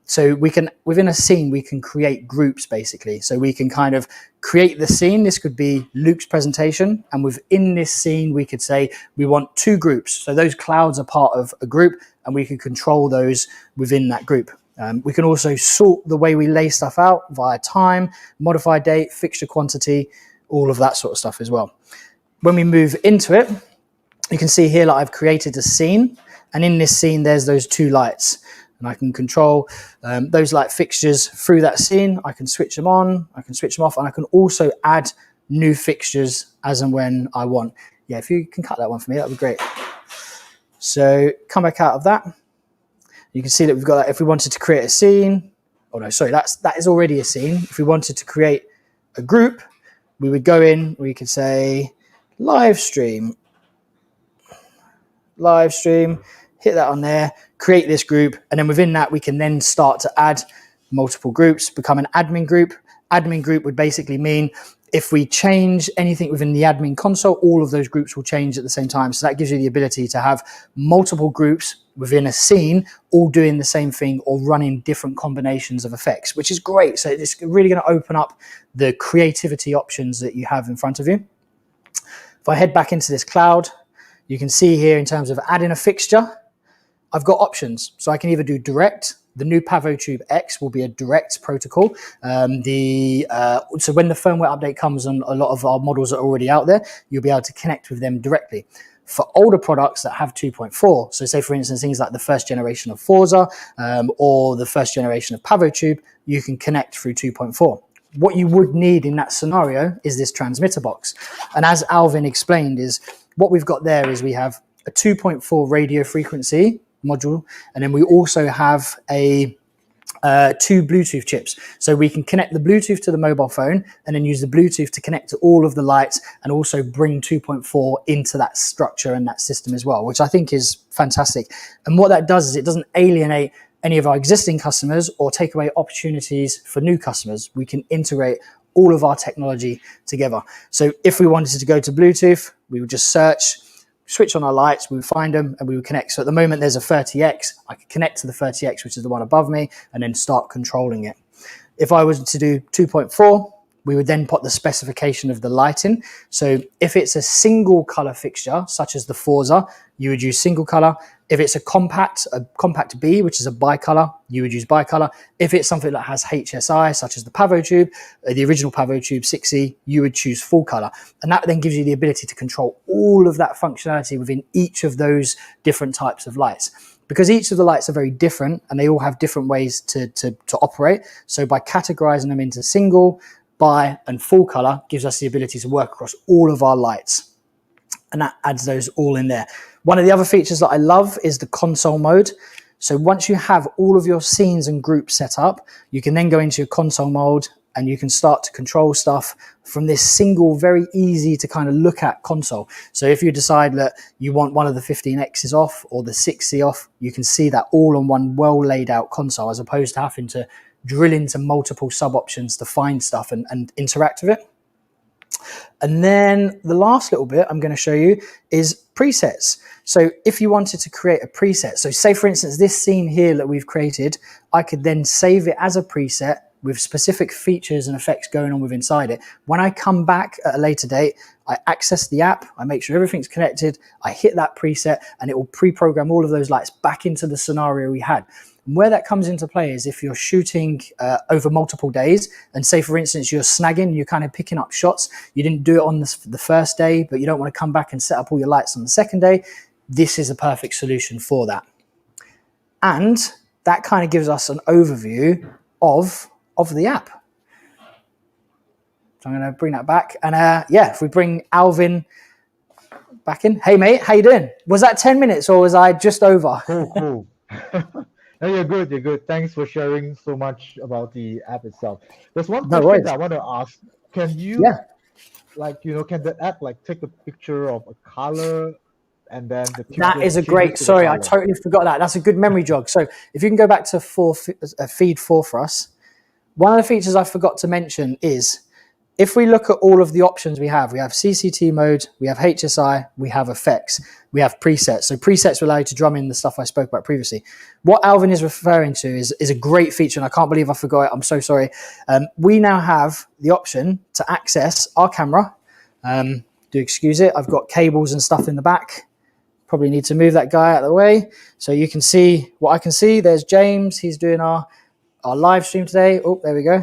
So we can, within a scene, we can create groups basically. So we can kind of create the scene. This could be Luke's presentation. And within this scene, we could say we want 2 groups. So those clouds are part of a group and we can control those within that group. We can also sort the way we lay stuff out via time, modify date, fixture quantity, all of that sort of stuff as well. When we move into it, you can see here that I've created a scene, and in this scene there's those 2 lights, and I can control those light fixtures through that scene. I can switch them on, I can switch them off, and I can also add new fixtures as and when I want. Yeah, if you can cut that one for me, that would be great. So come back out of that. You can see that we've got that. If we wanted to create a scene, oh no, sorry, that is already a scene. If we wanted to create a group, we would go in, we could say live stream, hit that on there, create this group, and then within that we can then start to add multiple groups, become an admin group. Admin group would basically mean if we change anything within the admin console, all of those groups will change at the same time. So that gives you the ability to have multiple groups within a scene, all doing the same thing or running different combinations of effects, which is great. So it's really going to open up the creativity options that you have in front of you. If I head back into this cloud, you can see here in terms of adding a fixture, I've got options. So I can either do direct. The new PavoTube X will be a direct protocol. So when the firmware update comes on a lot of our models that are already out there, you'll be able to connect with them directly. For older products that have 2.4, so say for instance things like the first generation of Forza or the first generation of PavoTube, you can connect through 2.4. What you would need in that scenario is this transmitter box. And as Alvin explained, is what we've got there is we have a 2.4 radio frequency module, and then we also have a 2 Bluetooth chips. So we can connect the Bluetooth to the mobile phone and then use the Bluetooth to connect to all of the lights and also bring 2.4 into that structure and that system as well, which I think is fantastic. And what that does is it doesn't alienate any of our existing customers or take away opportunities for new customers. We can integrate all of our technology together. So if we wanted to go to Bluetooth, we would just search, switch on our lights, we would find them and we would connect. So at the moment there's a 30X, I could connect to the 30X, which is the one above me, and then start controlling it. If I was to do 2.4, we would then put the specification of the lighting. So if it's a single color fixture, such as the Forza, you would use single color. If it's a compact B, which is a bicolor, you would use bicolor. If it's something that has HSI, such as the PavoTube, the original PavoTube 6E, you would choose full color. And that then gives you the ability to control all of that functionality within each of those different types of lights. Because each of the lights are very different and they all have different ways to operate. So by categorizing them into single, bi, and full color gives us the ability to work across all of our lights. And that adds those all in there. One of the other features that I love is the console mode. So once you have all of your scenes and groups set up, you can then go into your console mode and you can start to control stuff from this single, very easy to kind of look at console. So if you decide that you want one of the 15Xs off or the 6C off, you can see that all on one well laid out console, as opposed to having to drill into multiple sub options to find stuff and interact with it. And then the last little bit I'm going to show you is presets. So if you wanted to create a preset, so say for instance, this scene here that we've created, I could then save it as a preset with specific features and effects going on with inside it. When I come back at a later date, I access the app, I make sure everything's connected, I hit that preset and it will pre-program all of those lights back into the scenario we had. And where that comes into play is if you're shooting over multiple days, and say for instance you're snagging, you're kind of picking up shots, you didn't do it on the first day, but you don't want to come back and set up all your lights on the second day, this is a perfect solution for that. And that kind of gives us an overview of the app. So I'm going to bring that back, and yeah, if we bring Alvin back in. Hey mate, how you doing? Was that 10 minutes or was I just over? Cool. No, you're good. You're good. Thanks for sharing so much about the app itself. There's one question that I want to ask. Can you, can the app take a picture of a color and then the that is a great. Sorry, I totally forgot that. That's a good memory jog. So if you can go back to feed 4 for us. One of the features I forgot to mention is if we look at all of the options we have CCT mode, we have HSI, we have effects, we have presets. So presets will allow you to drum in the stuff I spoke about previously. What Alvin is referring to is a great feature, and I can't believe I forgot it. I'm so sorry. We now have the option to access our camera. Do excuse it. I've got cables and stuff in the back. Probably need to move that guy out of the way so you can see what I can see. There's James. He's doing our live stream today. Oh, there we go.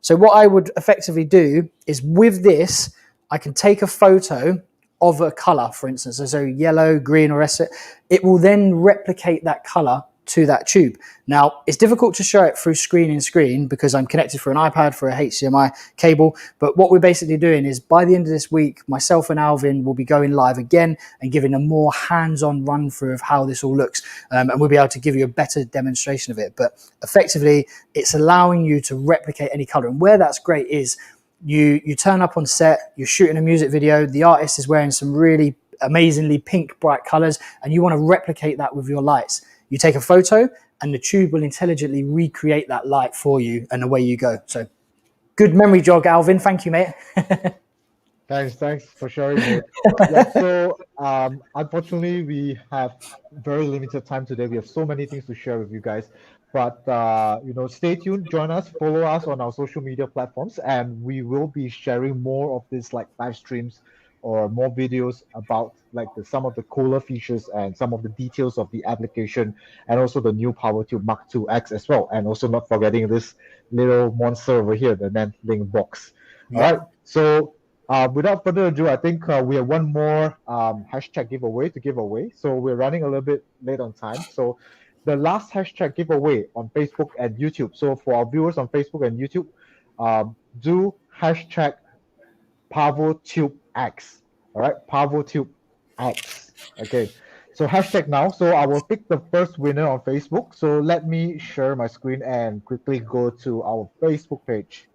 So what I would effectively do is with this, I can take a photo of a color, for instance, so yellow, green, or it will then replicate that color to that tube. Now, it's difficult to show it through screen because I'm connected through an iPad for a HDMI cable. But what we're basically doing is by the end of this week, myself and Alvin will be going live again and giving a more hands-on run through of how this all looks. And we'll be able to give you a better demonstration of it. But effectively, it's allowing you to replicate any color. And where that's great is you turn up on set, you're shooting a music video, the artist is wearing some really amazingly pink, bright colors, and you want to replicate that with your lights. You take a photo and the tube will intelligently recreate that light for you, and away you go. So good memory jog, Alvin. Thank you, mate. Thanks for sharing it. Yeah, so unfortunately, we have very limited time today. We have so many things to share with you guys. But stay tuned, join us, follow us on our social media platforms, and we will be sharing more of this like live streams or more videos about like some of the cooler features and some of the details of the application, and also the new PowerTube Mark II X as well. And also not forgetting this little monster over here, the NanLite box. Yeah. All right. So without further ado, I think we have one more hashtag giveaway to give away. So we're running a little bit late on time. So the last hashtag giveaway on Facebook and YouTube. So for our viewers on Facebook and YouTube, do hashtag PowerTube X. All right, PowerTube X. Okay, so hashtag now. So I will pick the first winner on Facebook. So let me share my screen and quickly go to our Facebook page.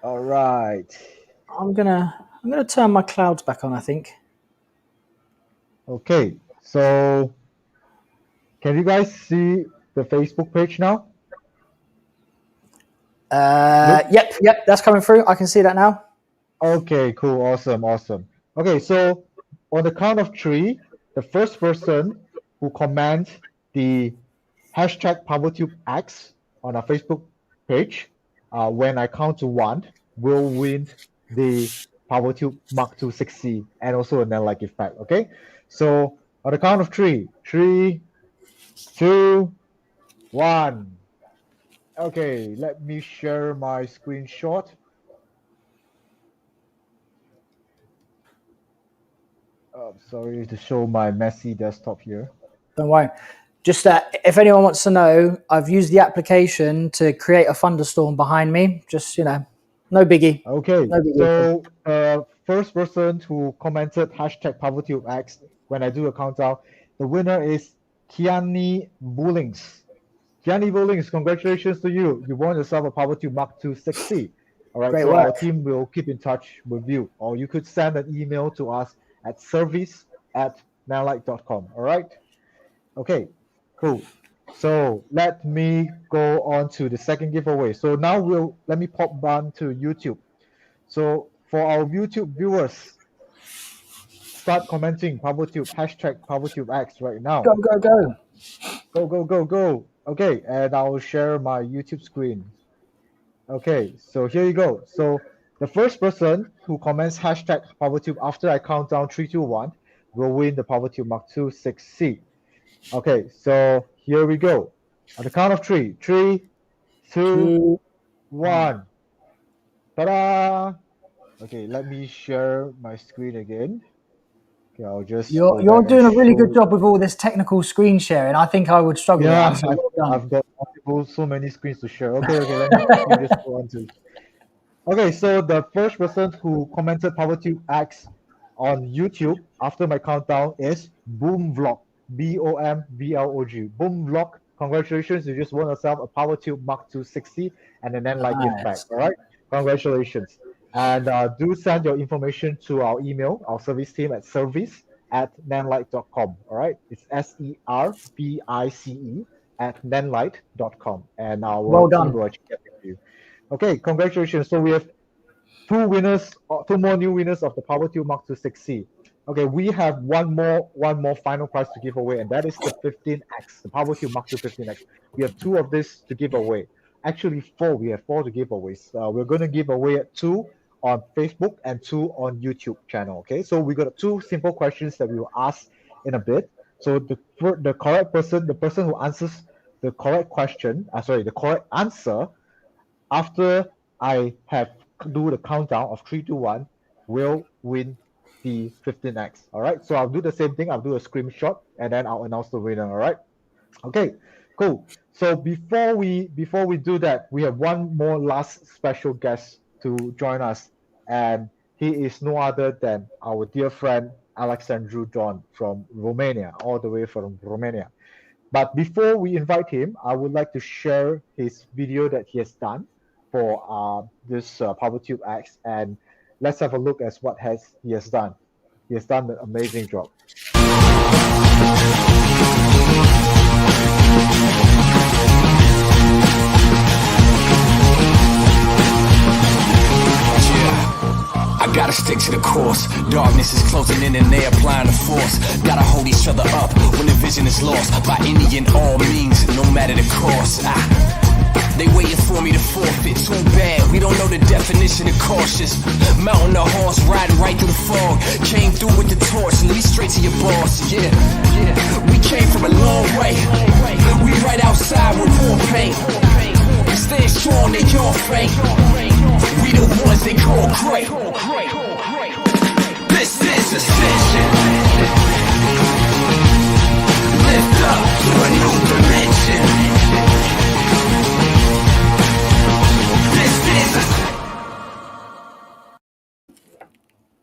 All right. I'm gonna turn my clouds back on, I think. Okay, so can you guys see the Facebook page now? Yep, that's coming through. I can see that now. Okay, cool, awesome. Okay, so on the count of 3, the first person who comments the hashtag PowerTubeX on our Facebook page, when I count to 1, will win the PowerTube Mark II 6C and also a Nanlite gift pack. Okay, so on the count of 3, 3, 2, 1. Okay, let me share my screenshot. Sorry to show my messy desktop here. Don't worry. Just if anyone wants to know, I've used the application to create a thunderstorm behind me. Just, no biggie. Okay, No biggie. so first person who commented hashtag PowerTubeX, when I do a countdown, the winner is Kiani Bullings. Kiani Bullings, congratulations to you. You won yourself a PowerTube Mark II 6C. All right, Great so work. our team will keep in touch with you, or you could send an email to us at service@nanlite.com. All right. Okay, cool. So let me go on to the second giveaway. So now let me pop down to YouTube. So for our YouTube viewers, start commenting PowerTube, hashtag PowerTubeX right now. Go. Go. Okay, and I'll share my YouTube screen. Okay, so here you go. So the first person who comments hashtag PowerTube after I count down 3, 2, 1 will win the PowerTube Mark II 6C. Okay, so here we go. On the count of 3, 3, 2, 1. Ta-da! Okay, let me share my screen again. Okay, I'll just. You're doing a really good job with all this technical screen sharing. I think I would struggle. Yeah, with that, so well done. I've got so many screens to share. Okay, let me just go on to. Okay, so the first person who commented PowerTube X on YouTube after my countdown is Boomvlog, BOMVLOG. Boomvlog, congratulations! You just won yourself a PowerTube Mark II 6C and an Nanlite gift pack. All right, congratulations! And do send your information to our email, our service team at service@nanlite.com. All right, it's SERVICE @nanlite.com, and our Well done. team will actually get with you. Okay, congratulations. So we have two more new winners of the PowerTube Mark II 6C. Okay, we have one more final prize to give away, and that is the 15X, the PowerTube Mark II 15X. We have two of this to give away. Actually, four. We have four to give away. We're going to give away two on Facebook and two on YouTube channel. Okay, so we got two simple questions that we will ask in a bit. So the correct person, the person who answers the correct question, the correct answer, after I have do the countdown of 3, 2, 1, will win the 15X. All right. So I'll do the same thing. I'll do a screenshot and then I'll announce the winner. All right. Okay. Cool. So before we do that, we have one more last special guest to join us, and he is no other than our dear friend Alexandru John from Romania, all the way from Romania. But before we invite him, I would like to share his video that he has done for this PowerTube X, and let's have a look at what he has done. He has done an amazing job. I gotta stick to the course. Darkness is closing in and they applying the force. Gotta hold each other up when the vision is lost. By any and all means, no matter the cost. They waiting for me to forfeit. Too bad, we don't know the definition of cautious. Mounting the horse, riding right through the fog. Came through with the torch, lead straight to your boss. Yeah. We came from a long way. We right outside with war paint. Stay strong, they your fate. We the ones they call great. This is ascension. Lift up to a new dimension. This is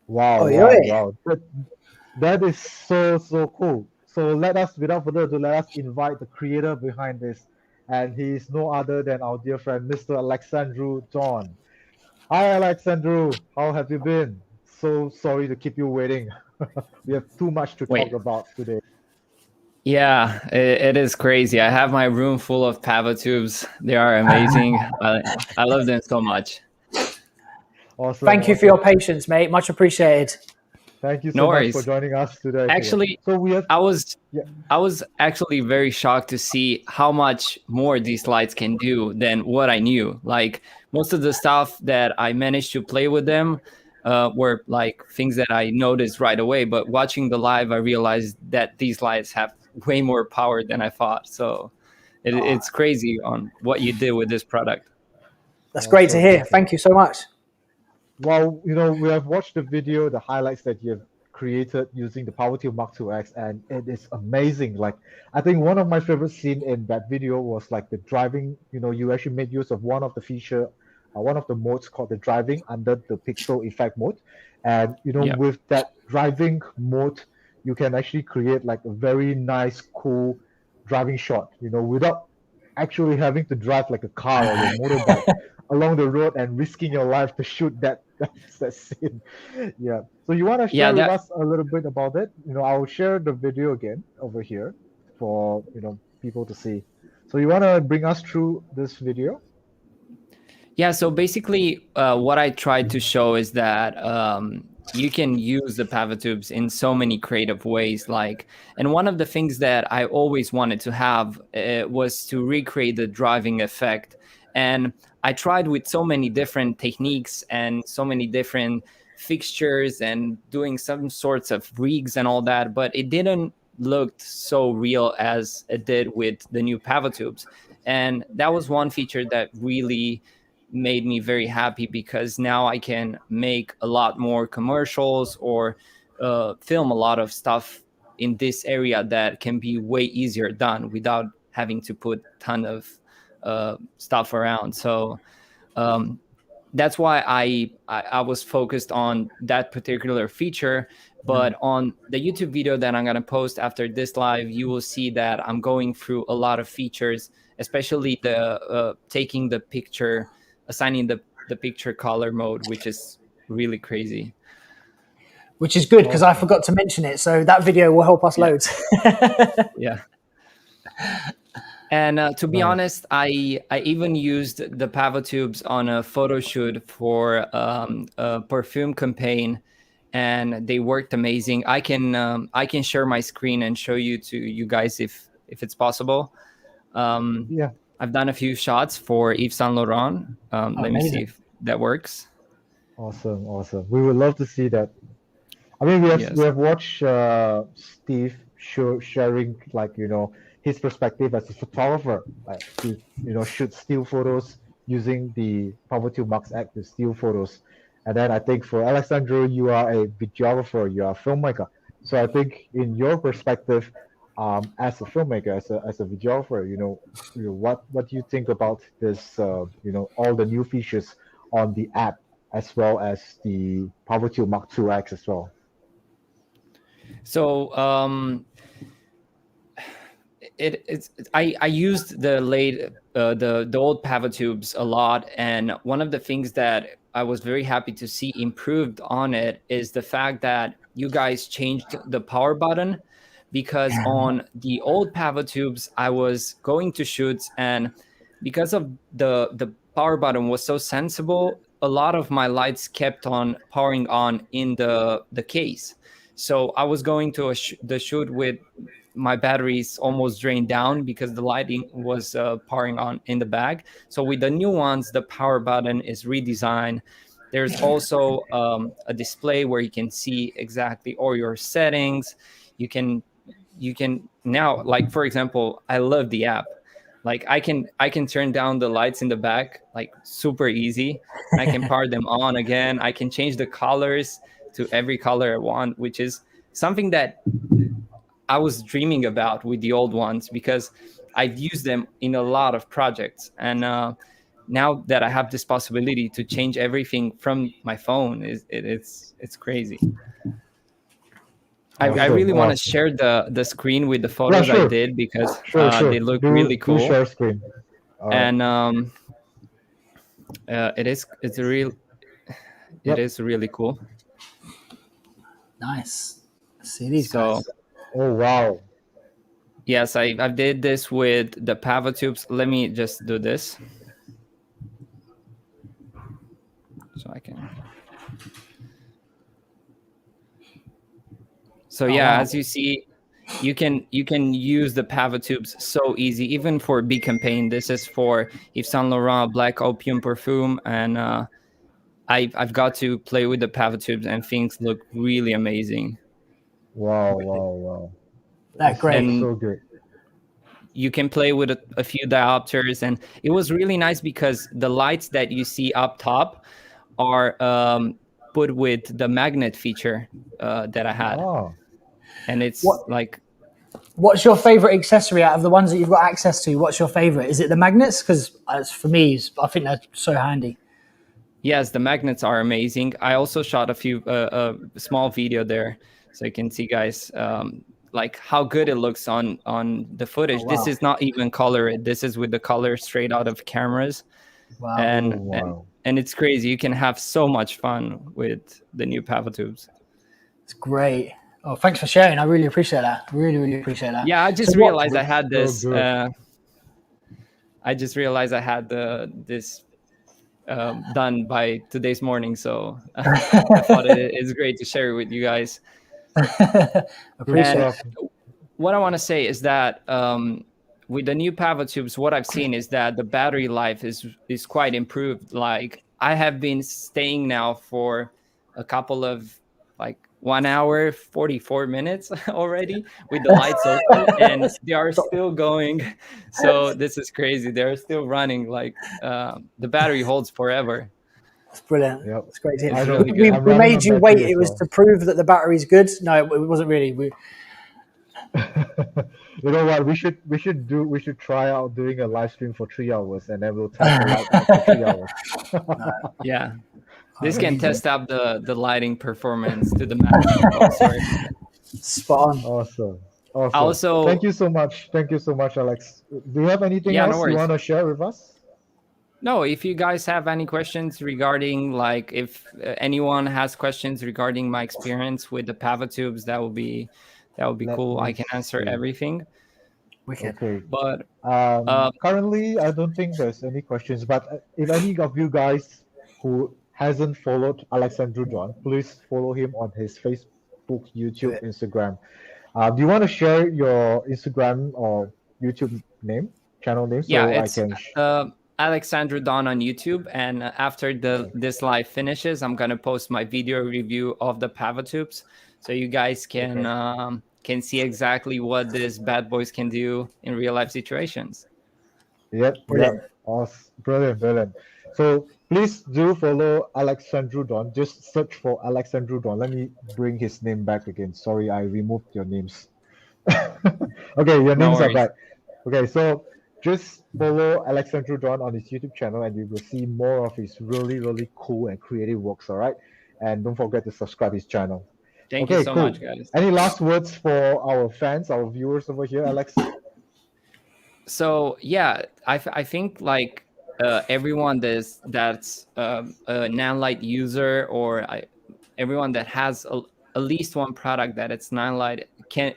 Wow, wow. That is so cool. So without further ado, let us invite the creator behind this. And he is no other than our dear friend, Mr. Alexandru John. Hi, Alexandru. How have you been? So sorry to keep you waiting. We have too much to talk about today. Yeah, it is crazy. I have my room full of PowerTubes. They are amazing. I love them so much. Awesome. Thank you for your patience, mate. Much appreciated. Thank you so much for joining us today. Actually, I was actually very shocked to see how much more these lights can do than what I knew. Like most of the stuff that I managed to play with them were like things that I noticed right away. But watching the live, I realized that these lights have way more power than I thought. So it's crazy on what you did with this product. That's great to hear. Thank you so much. Well, we have watched the video, the highlights that you have created using the PowerTube Mark II X, and it is amazing. Like, I think one of my favorite scenes in that video was like the driving. You actually made use of one of the modes called the driving under the pixel effect mode, and with that driving mode, you can actually create like a very nice, cool driving shot. Without actually having to drive like a car or a motorbike along the road and risking your life to shoot that scene. Yeah. So you want to share with us a little bit about it? I'll share the video again over here for people to see. So you want to bring us through this video? Yeah. So basically, what I tried to show is that you can use the PowerTubes in so many creative ways. And one of the things that I always wanted to have was to recreate the driving effect. And I tried with so many different techniques and so many different fixtures and doing some sorts of rigs and all that, but it didn't look so real as it did with the new PowerTubes. And that was one feature that really made me very happy, because now I can make a lot more commercials or film a lot of stuff in this area that can be way easier done without having to put a ton of stuff around. So that's why I was focused on that particular feature. But on the YouTube video that I'm going to post after this live, you will see that I'm going through a lot of features, especially the taking the picture, assigning the picture color mode, which is really crazy. Which is good, because I forgot to mention it. So that video will help us loads. Yeah. And to be Nice. honest, I even used the Pavo tubes on a photo shoot for a perfume campaign, and they worked amazing. I can share my screen and show you to you guys if it's possible. Um, Yeah. I've done a few shots for Yves Saint Laurent. Let me see Amazing. if that works. Awesome. Awesome. We would love to see that. I mean, we Yes. have watched Steve sharing, like, his perspective as a photographer, like to shoot still photos using the Poverty Max Act to steal photos. And then I think for Alexandru, you are a videographer, you are a filmmaker. So I think in your perspective, as a filmmaker, as a videographer, what do you think about this? All the new features on the app as well as the Poverty Mark II X as well. So I used the old Pava tubes a lot, and one of the things that I was very happy to see improved on it is the fact that you guys changed the power button, because on the old Pava tubes I was going to shoots, and because of the power button was so sensible, a lot of my lights kept on powering on in the case. So I was going to the shoot with my batteries almost drained down because the lighting was powering on in the bag. So with the new ones, the power button is redesigned. There's also a display where you can see exactly all your settings. You can now, like for example, I love the app. Like I can turn down the lights in the back like super easy. I can power them on again. I can change the colors to every color I want, which is something that I was dreaming about with the old ones, because I've used them in a lot of projects. And now that I have this possibility to change everything from my phone, it's crazy. I Awesome, really want to awesome. share the screen with the Yeah, photos I sure, did, because sure. they look Do really cool. share screen. All right. And it's a real Yep. it is really cool. Nice. See these So guys. Oh wow. yes, I did this with the Pava tubes. Let me just do this so I can. So yeah, wow. as you see, you can use the Pava tubes so easy, even for big campaign. This is for Yves Saint Laurent Black Opium perfume, and I've got to play with the Pava tubes, and things look really amazing. Wow. That's great. And So good. you can play with a few diopters, and it was really nice because the lights that you see up top are put with the magnet feature that I had, Oh, and it's What- like. What's your favorite accessory out of the ones that you've got access to? What's your favorite? Is it the magnets? Because for me, I think they're so handy. Yes, the magnets are amazing. I also shot a few a small video there, so you can see, guys, like how good it looks on the footage. Oh, wow. This is not even colored. This is with the color straight out of cameras, Wow. and wow. and it's crazy. You can have so much fun with the new Pava tubes. It's great. Oh, thanks for sharing. I really appreciate that. Really appreciate that. Yeah, I just So what- realized I had So this. good. I just realized I had this done by today's morning, so I thought it's great to share it with you guys. appreciate And it. what I want to say is that with the new Pava tubes, what I've seen is that the battery life is quite improved. Like I have been staying now for a couple of 1 hour 44 minutes already with the lights open, and they are still going. So this is crazy. They're still running. Like the battery holds forever. It's brilliant. Yep. It's great to hear. It's I really don't- good. I'm We running made on you battery wait. as It was well. to prove that the battery's good. No, it wasn't really. You know what? We should try out doing a live stream for 3 hours, and then we'll test the light out for 3 hours. Yeah. This can Amazing. test out the lighting performance to the max. Oh, sorry. Spot on. Awesome. Also- Thank you so much, Alex. Do you have anything Yeah, no else you worries. want to share with us? No, if you guys have any questions regarding, like, if anyone has questions regarding my experience with the Pava tubes, that would be Let cool. I me can answer see. everything. Wicked. Okay. But uh, Currently, I don't think there's any questions, but if any of you guys who hasn't followed Alexandru John, please follow him on his Facebook, Do YouTube, it. Instagram. Do you want to share your Instagram or YouTube name, channel name, yeah, so I it's can? Alexandru Don on YouTube, and after Okay. this live finishes, I'm gonna post my video review of the Pavatubes, so you guys can see exactly what these bad boys can do in real life situations. Yep, Brilliant. yep. Awesome. Brilliant, brilliant. So please do follow Alexandru Don. Just search for Alexandru Don. Let me bring his name back again. Sorry, I removed your names. Okay, your No names are worries. back. Okay, so just follow Alexandru Don on his YouTube channel and you will see more of his really, really cool and creative works, all right? And don't forget to subscribe his channel. Thank you Okay, so much, cool. guys. Any last words for our fans, our viewers over here, Alex? So yeah, I think like everyone that's a Nanlite user, or everyone that has at least one product that it's Nanlite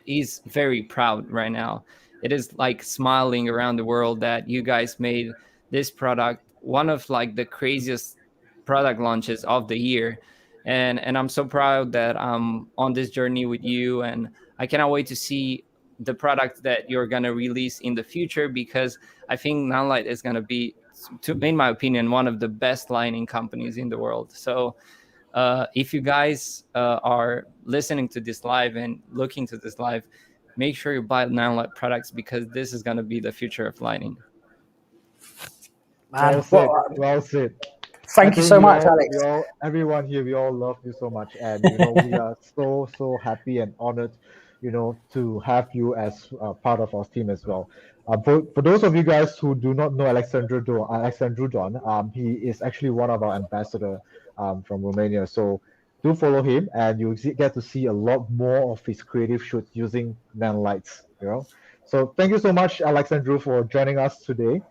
is very proud right now. It is like smiling around the world that you guys made this product one of like the craziest product launches of the year. And I'm so proud that I'm on this journey with you, and I cannot wait to see the product that you're going to release in the future, because I think Nanlite is going to be, in my opinion, one of the best lighting companies in the world. So if you guys are listening to this live and looking to this live, make sure you buy Nanlite products, because this is going to be the future of lighting. Well Man, said. well, Well said. I thank you think so much, Alex. everyone here, we all love you so much, and we are so happy and honored, to have you as part of our team as well. For those of you guys who do not know Alexandru Don, he is actually one of our ambassador from Romania. So do follow him, and get to see a lot more of his creative shoots using Nanlights. So thank you so much, Alexandru, for joining us today.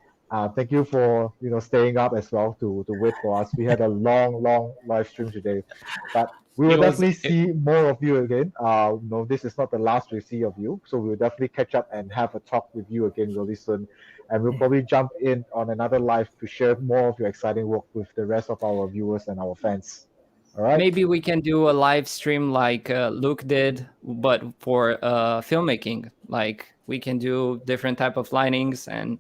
Thank you for staying up as well to wait for us. We had a long live stream today, but we will It was definitely see more of you again. No, this is not the last we see of you, so we'll definitely catch up and have a talk with you again really soon. And we'll probably jump in on another live to share more of your exciting work with the rest of our viewers and our fans. All right. Maybe we can do a live stream like Luke did, but for filmmaking. Like we can do different type of lightings, and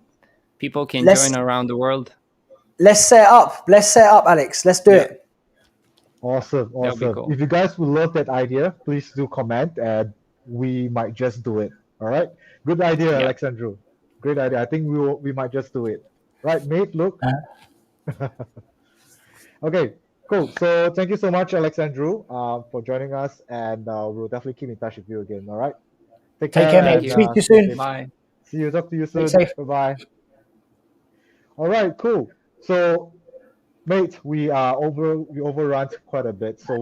people can Let's join around the world. let's set up. Let's set up, Alex. Let's do Yeah. it. Awesome, That would be awesome. cool. If you guys would love that idea, please do comment and we might just do it. All right. Good idea, Yeah. Alexandru. Great idea. I think we might just do it. Right, mate? Look. Okay, cool. So thank you so much, Alexandru, for joining us, and we'll definitely keep in touch with you again. All right. Take Take care. care, mate. And, Speak to you stay soon. safe. Bye. See you. Talk to you Stay soon. safe. Bye bye. All right, cool. So, mate, we overrun quite a bit. So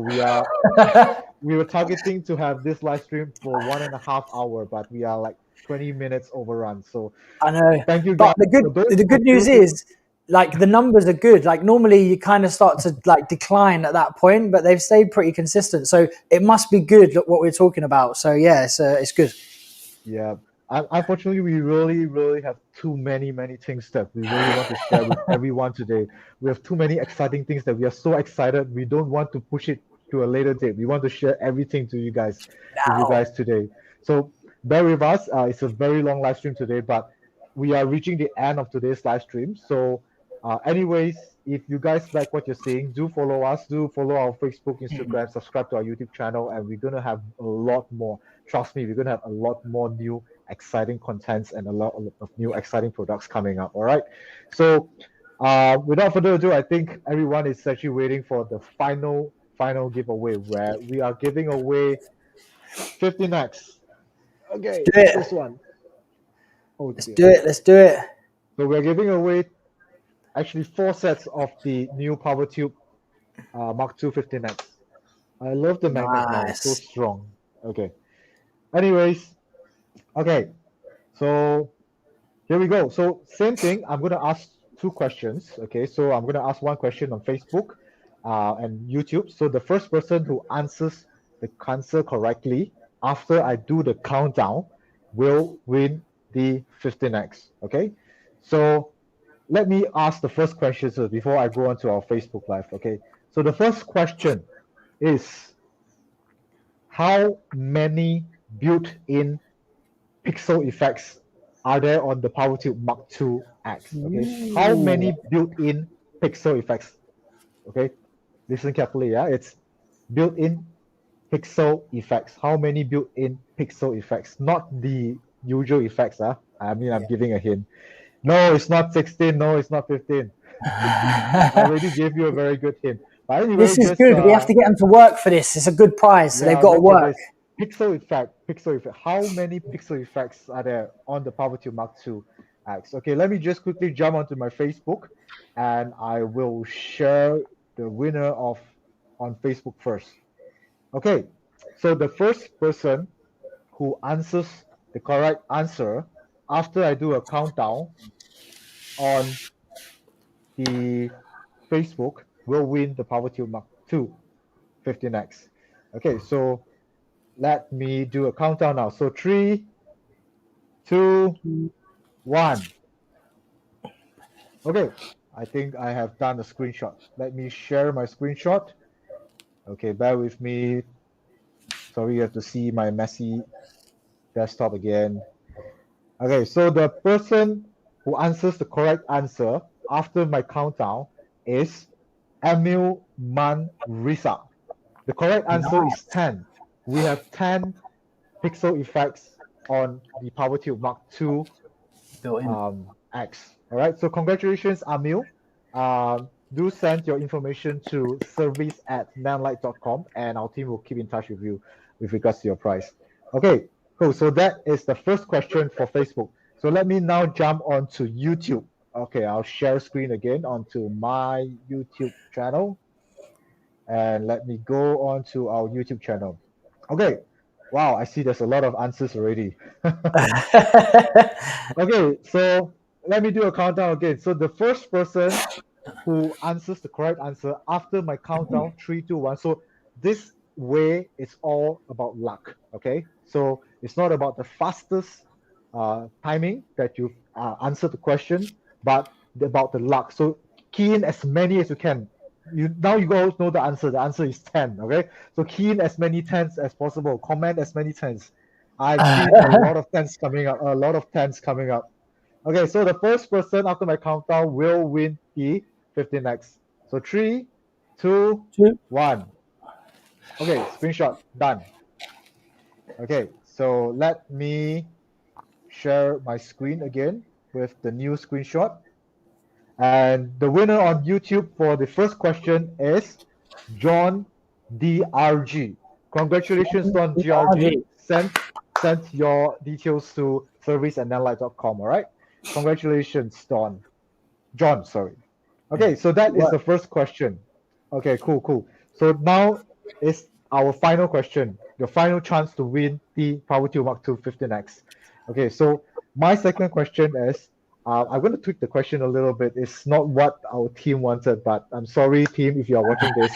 we were targeting to have this live stream for 1.5 hours, but we are like 20 minutes overrun. So I know. thank you But guys. For those the good of news you who- is, like, the numbers are good. Like, normally you kind of start to like decline at that point, but they've stayed pretty consistent. So it must be good, look what we're talking about. So yeah, it's good. Yeah. Unfortunately, we really have too many things that we really want to share with everyone today. We have too many exciting things that we are so excited. We don't want to push it to a later date. We want to share everything to you guys Now, today. So bear with us. It's a very long live stream today, but we are reaching the end of today's live stream. So, anyways, if you guys like what you're seeing, do follow us. Do follow our Facebook, Instagram, subscribe to our YouTube channel, and we're gonna have a lot more. Trust me, we're gonna have a lot more new exciting contents and a lot of new exciting products coming up. All right. So, without further ado, I think everyone is actually waiting for the final giveaway where we are giving away 15x. Okay, do it. this one. Oh Let's dear. do it. Let's do it. So we're giving away actually 4 sets of the new PowerTube Mark II 15x. I love the magnet now. It's so Nice. strong. Okay. Anyways, okay. So here we go. So same thing. I'm going to ask 2 questions. Okay. So I'm going to ask one question on Facebook and YouTube. So the first person who answers the answer correctly after I do the countdown will win the 15x. Okay, so let me ask the first question before I go on to our Facebook Live. Okay, so the first question is, how many built-in pixel effects are there on the PowerTube Mark II X? Okay, how many built-in pixel effects? Okay, listen carefully. Yeah, it's built-in pixel effects. How many built-in pixel effects? Not the usual effects. I mean, I'm giving a hint. No, it's not 16. No, it's not 15. I already gave you a very good hint. But anyway, This is good. We have to get them to work for this. It's a good prize, so they've got to look at work. this. Pixel effect. How many pixel effects are there on the PowerTube Mark II X? Okay, let me just quickly jump onto my Facebook, and I will share the winner on Facebook first. Okay, so the first person who answers the correct answer after I do a countdown on the Facebook will win the PowerTube Mark II 15X. Okay, so let me do a countdown now. So 3, 2, 1. Okay, I think I have done a screenshot. Let me share my screenshot. Okay, bear with me. Sorry, you have to see my messy desktop again. Okay, so the person who answers the correct answer after my countdown is Emil Manrisa. The correct answer is 10. We have 10 pixel effects on the PowerTube Mark II X. All right, so congratulations, Emil. Do send your information to service@nanlite.com, and our team will keep in touch with you with regards to your prize. Okay, cool. So that is the first question for Facebook. So let me now jump onto YouTube. Okay, I'll share screen again onto my YouTube channel. And let me go on to our YouTube channel. Okay, wow, I see there's a lot of answers already. Okay, so let me do a countdown again. So the first person who answers the correct answer after my countdown, 3, 2, 1. So this way, it's all about luck. Okay, so it's not about the fastest timing that you answer the question, but about the luck. So key in as many as you can. Now you guys know the answer. The answer is 10. Okay, so key in as many 10s as possible. Comment as many 10s. I've seen a lot of 10s coming up. A lot of 10s coming up. Okay, so the first person after my countdown will win the 15x. So 3, 2, 1. Okay, screenshot done. Okay, so let me share my screen again with the new screenshot. And the winner on YouTube for the first question is John DRG. Congratulations, John DRG. Send your details to service@nanlite.com. All right. Congratulations, John, sorry. Okay, so that is the first question. Okay, cool. So now is our final question, your final chance to win the PowerTube Mark II 15X. Okay, so my second question is, I'm going to tweak the question a little bit. It's not what our team wanted, but I'm sorry, team, if you are watching this.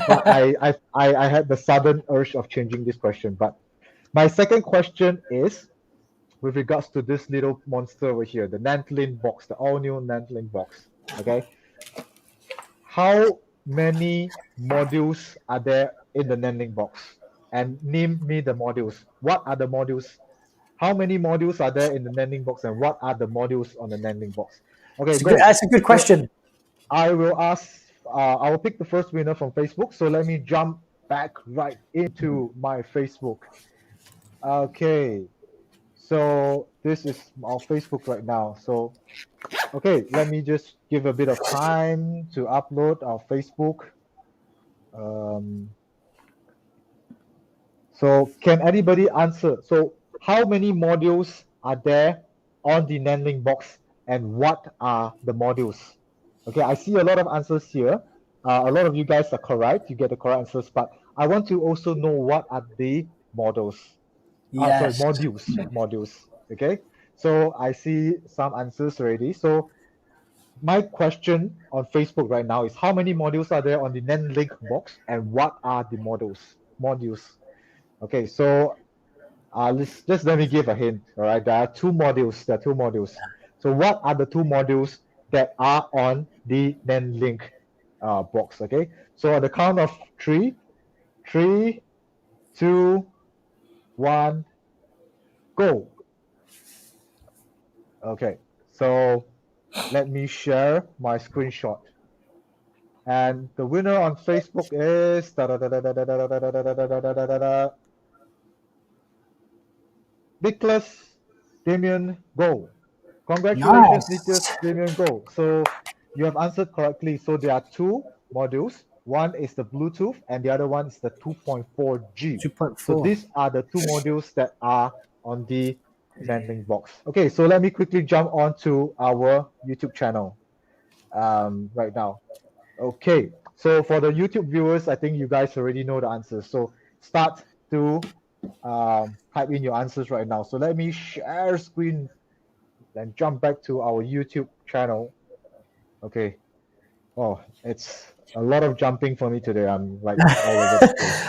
But I had the sudden urge of changing this question. But my second question is with regards to this little monster over here, the Nanlite box, the all-new Nanlite box. Okay, how many modules are there in the Nanlite box? And name me the modules. What are the modules? How many modules are there in the Nanlite box, and what are the modules on the Nanlite box? Okay, that's a good question. So I will ask. I will pick the first winner from Facebook. So let me jump back right into my Facebook. Okay, so this is our Facebook right now. So, okay, let me just give a bit of time to upload our Facebook. So can anybody answer? So how many modules are there on the Nanlite box, and what are the modules? Okay, I see a lot of answers here. A lot of you guys are correct. You get the correct answers, but I want to also know what are the models. Yes. Sorry, modules. Okay, so I see some answers already. So my question on Facebook right now is, how many modules are there on the Nanlite box, and what are the modules? Okay, so Just let me give a hint. All right, there are two modules. So what are the two modules that are on the NanLink box? Okay, so on the count of three, two, one, go. Okay, so let me share my screenshot. And the winner on Facebook is Nicholas Damien Go. Congratulations, Nicholas Nice. Damien Go. So you have answered correctly. So there are two modules. One is the Bluetooth and the other one is the 2.4G. So 2.4. these are the two modules that are on the landing box. Okay, so let me quickly jump on to our YouTube channel right now. Okay, so for the YouTube viewers, I think you guys already know the answers. So start to type in your answers right now. So let me share screen and jump back to our YouTube channel. Okay. Oh, it's a lot of jumping for me today. I'm like all over the place.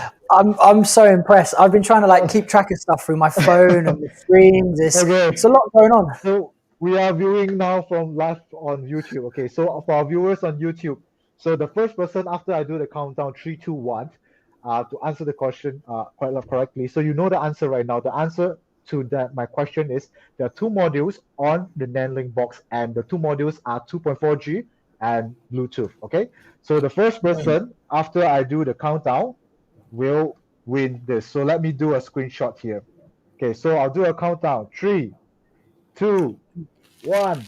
I'm so impressed. I've been trying to like keep track of stuff through my phone and the screens. Okay. It's a lot going on. So we are viewing now from live on YouTube. Okay, so for our viewers on YouTube, so the first person after I do the countdown 3, 2, 1, to answer the question correctly. So you know the answer right now. The answer to that my question is there are two modules on the NanLink box, and the two modules are 2.4G and Bluetooth. Okay, so the first person after I do the countdown will win this. So let me do a screenshot here. Okay, so I'll do a countdown. 3, 2, 1,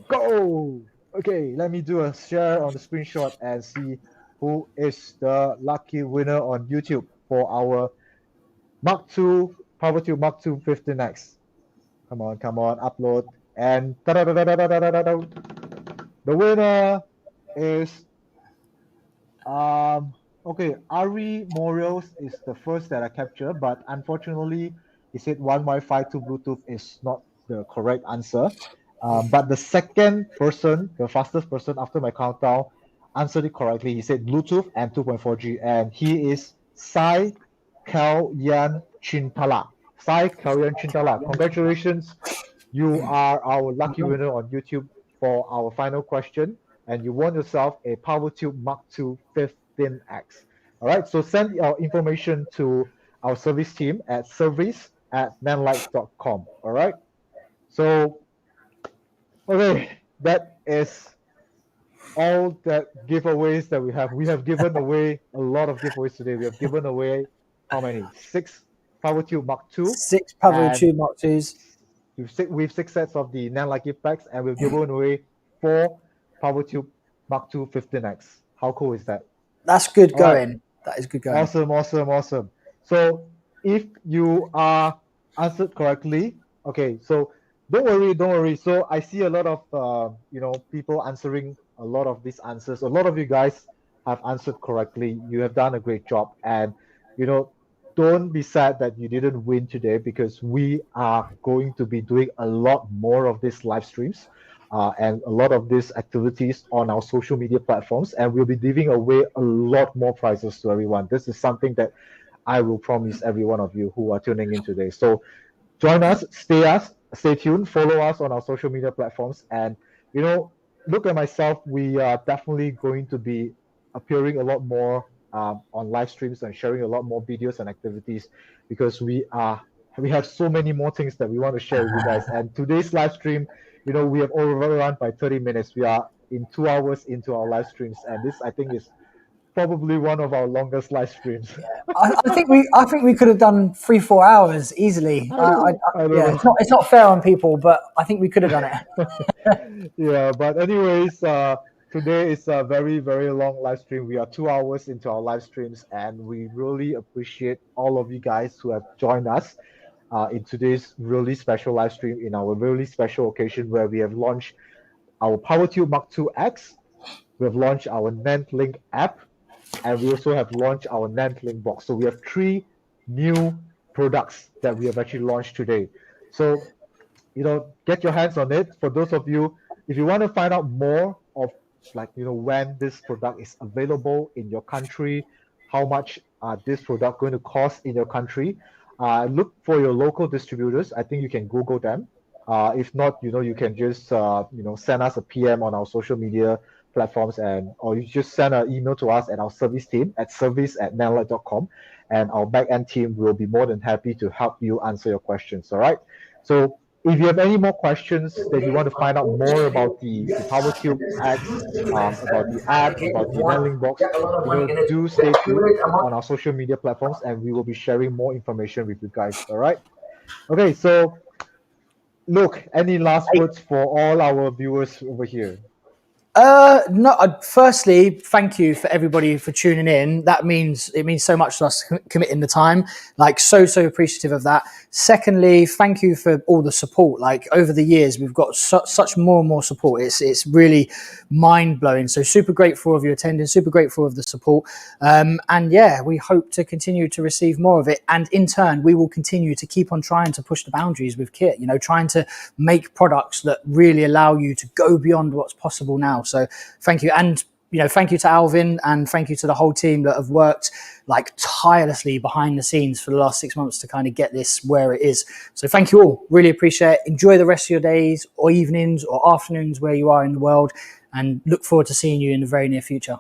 go. Okay, let me do a share on the screenshot and see who is the lucky winner on YouTube for our Mark II PowerTube Mark II 15X. Come on, upload. And the winner is okay, Ari Morales is the first that I captured, but unfortunately he said one Wi-Fi, two Bluetooth is not the correct answer. But the second person, the fastest person after my countdown, answered it correctly. He said Bluetooth and 2.4G, and he is Sai Kalyan Chintala. Sai Kalyan Chintala. Congratulations. You are our lucky winner on YouTube for our final question, and you won yourself a PowerTube Mark II 15X. All right, so send your information to our service team at service@nanlite.com. All right, so okay, that is all the giveaways that we have. We have given away a lot of giveaways today. We have given away how many? 6 PowerTube Mark II. 6 PowerTube Mark IIs. We've 6 sets of the Nanlite gift packs, and we've given away 4 PowerTube Mark II 15X. How cool is that? That's good All going. right. That is good going. Awesome. So if you are answered correctly, okay, so don't worry. So I see a lot of people answering a lot of these answers. A lot of you guys have answered correctly. You have done a great job, and don't be sad that you didn't win today, because we are going to be doing a lot more of these live streams and a lot of these activities on our social media platforms, and we'll be giving away a lot more prizes to everyone. This is something that I will promise every one of you who are tuning in today. So join us, stay tuned, follow us on our social media platforms, and look at myself. We are definitely going to be appearing a lot more on live streams and sharing a lot more videos and activities, because we have so many more things that we want to share with you guys. And today's live stream, we have overrun by 30 minutes. We are in 2 hours into our live streams, and this, I think, is probably one of our longest live streams. I think we could have done 3-4 hours easily. I don't know. It's not fair on people, but I think we could have done it. Yeah, but anyways, today is a very, very long live stream. We are 2 hours into our live streams, and we really appreciate all of you guys who have joined us in today's really special live stream, in our really special occasion where we have launched our PowerTube Mark II X. We have launched our NanLink app, and we also have launched our NanLink box. So we have 3 new products that we have actually launched today. So, get your hands on it. For those of you, if you want to find out more of when this product is available in your country, how much this product going to cost in your country, look for your local distributors. I think you can Google them. If not, you can just send us a PM on our social media platforms, or you just send an email to us at our service team at service@nanlite.com, and our back-end team will be more than happy to help you answer your questions. All right. So if you have any more questions that you want to find out more about the PowerTube X, about the app, about the Nanlink box, do stay tuned on our social media platforms, and we will be sharing more information with you guys. All right. Okay. So, look, any last words for all our viewers over here? No. Firstly, thank you for everybody for tuning in. It means so much to us committing the time. Like so appreciative of that. Secondly, thank you for all the support. Like over the years, we've got such more and more support. It's really mind blowing. So super grateful of your attendance. Super grateful of the support. And yeah, we hope to continue to receive more of it. And in turn, we will continue to keep on trying to push the boundaries with kit. Trying to make products that really allow you to go beyond what's possible now. So thank you. And thank you to Alvin, and thank you to the whole team that have worked like tirelessly behind the scenes for the last 6 months to kind of get this where it is. So thank you all. Really appreciate it. Enjoy the rest of your days or evenings or afternoons where you are in the world, and look forward to seeing you in the very near future.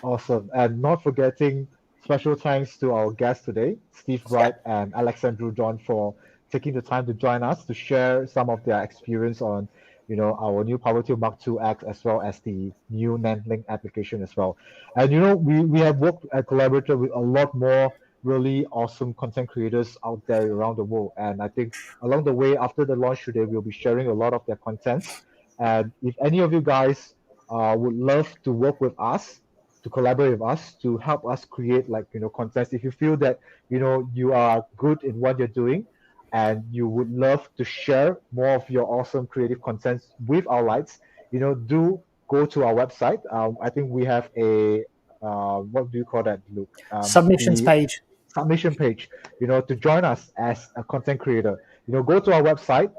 Awesome. And not forgetting, special thanks to our guests today, Steve Bright and Alexandru John, for taking the time to join us to share some of their experience on our new PowerTube Mark II X, as well as the new Nanlink application as well. And we have worked and collaborated with a lot more really awesome content creators out there around the world. And I think along the way, after the launch today, we'll be sharing a lot of their contents. And if any of you guys would love to work with us, to collaborate with us, to help us create contents, if you feel that you are good in what you're doing, and you would love to share more of your awesome creative contents with our lights, do go to our website. I think we have a what do you call that, Luke? Submissions page. Submission page. To join us as a content creator. Go to our website,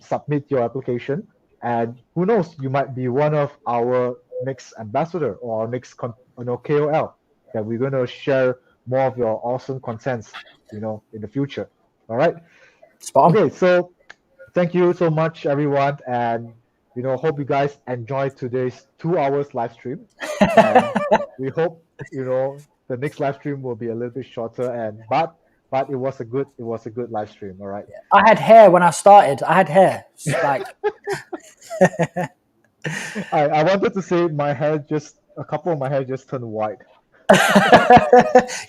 submit your application, and who knows, you might be one of our next ambassador or our next KOL that we're going to share more of your awesome contents, in the future. All right. Spot on. Okay, so thank you so much, everyone, and hope you guys enjoyed today's 2 hours live stream. And we hope the next live stream will be a little bit shorter, but it was a good live stream. All right. I had hair when I started. I had hair. Like I wanted to say a couple of my hair just turned white.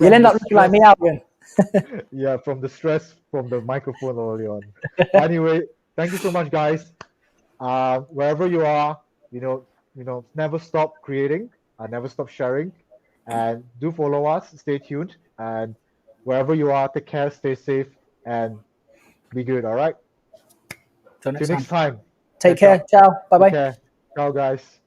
You'll end up looking like me, Alvin. Yeah, from the stress from the microphone early on. Anyway, thank you so much, guys. Wherever you are, never stop creating, never stop sharing, and do follow us. Stay tuned, and wherever you are, take care, stay safe, and be good. All right. Till Till next time. Take care. Ciao. Bye bye. Ciao, guys.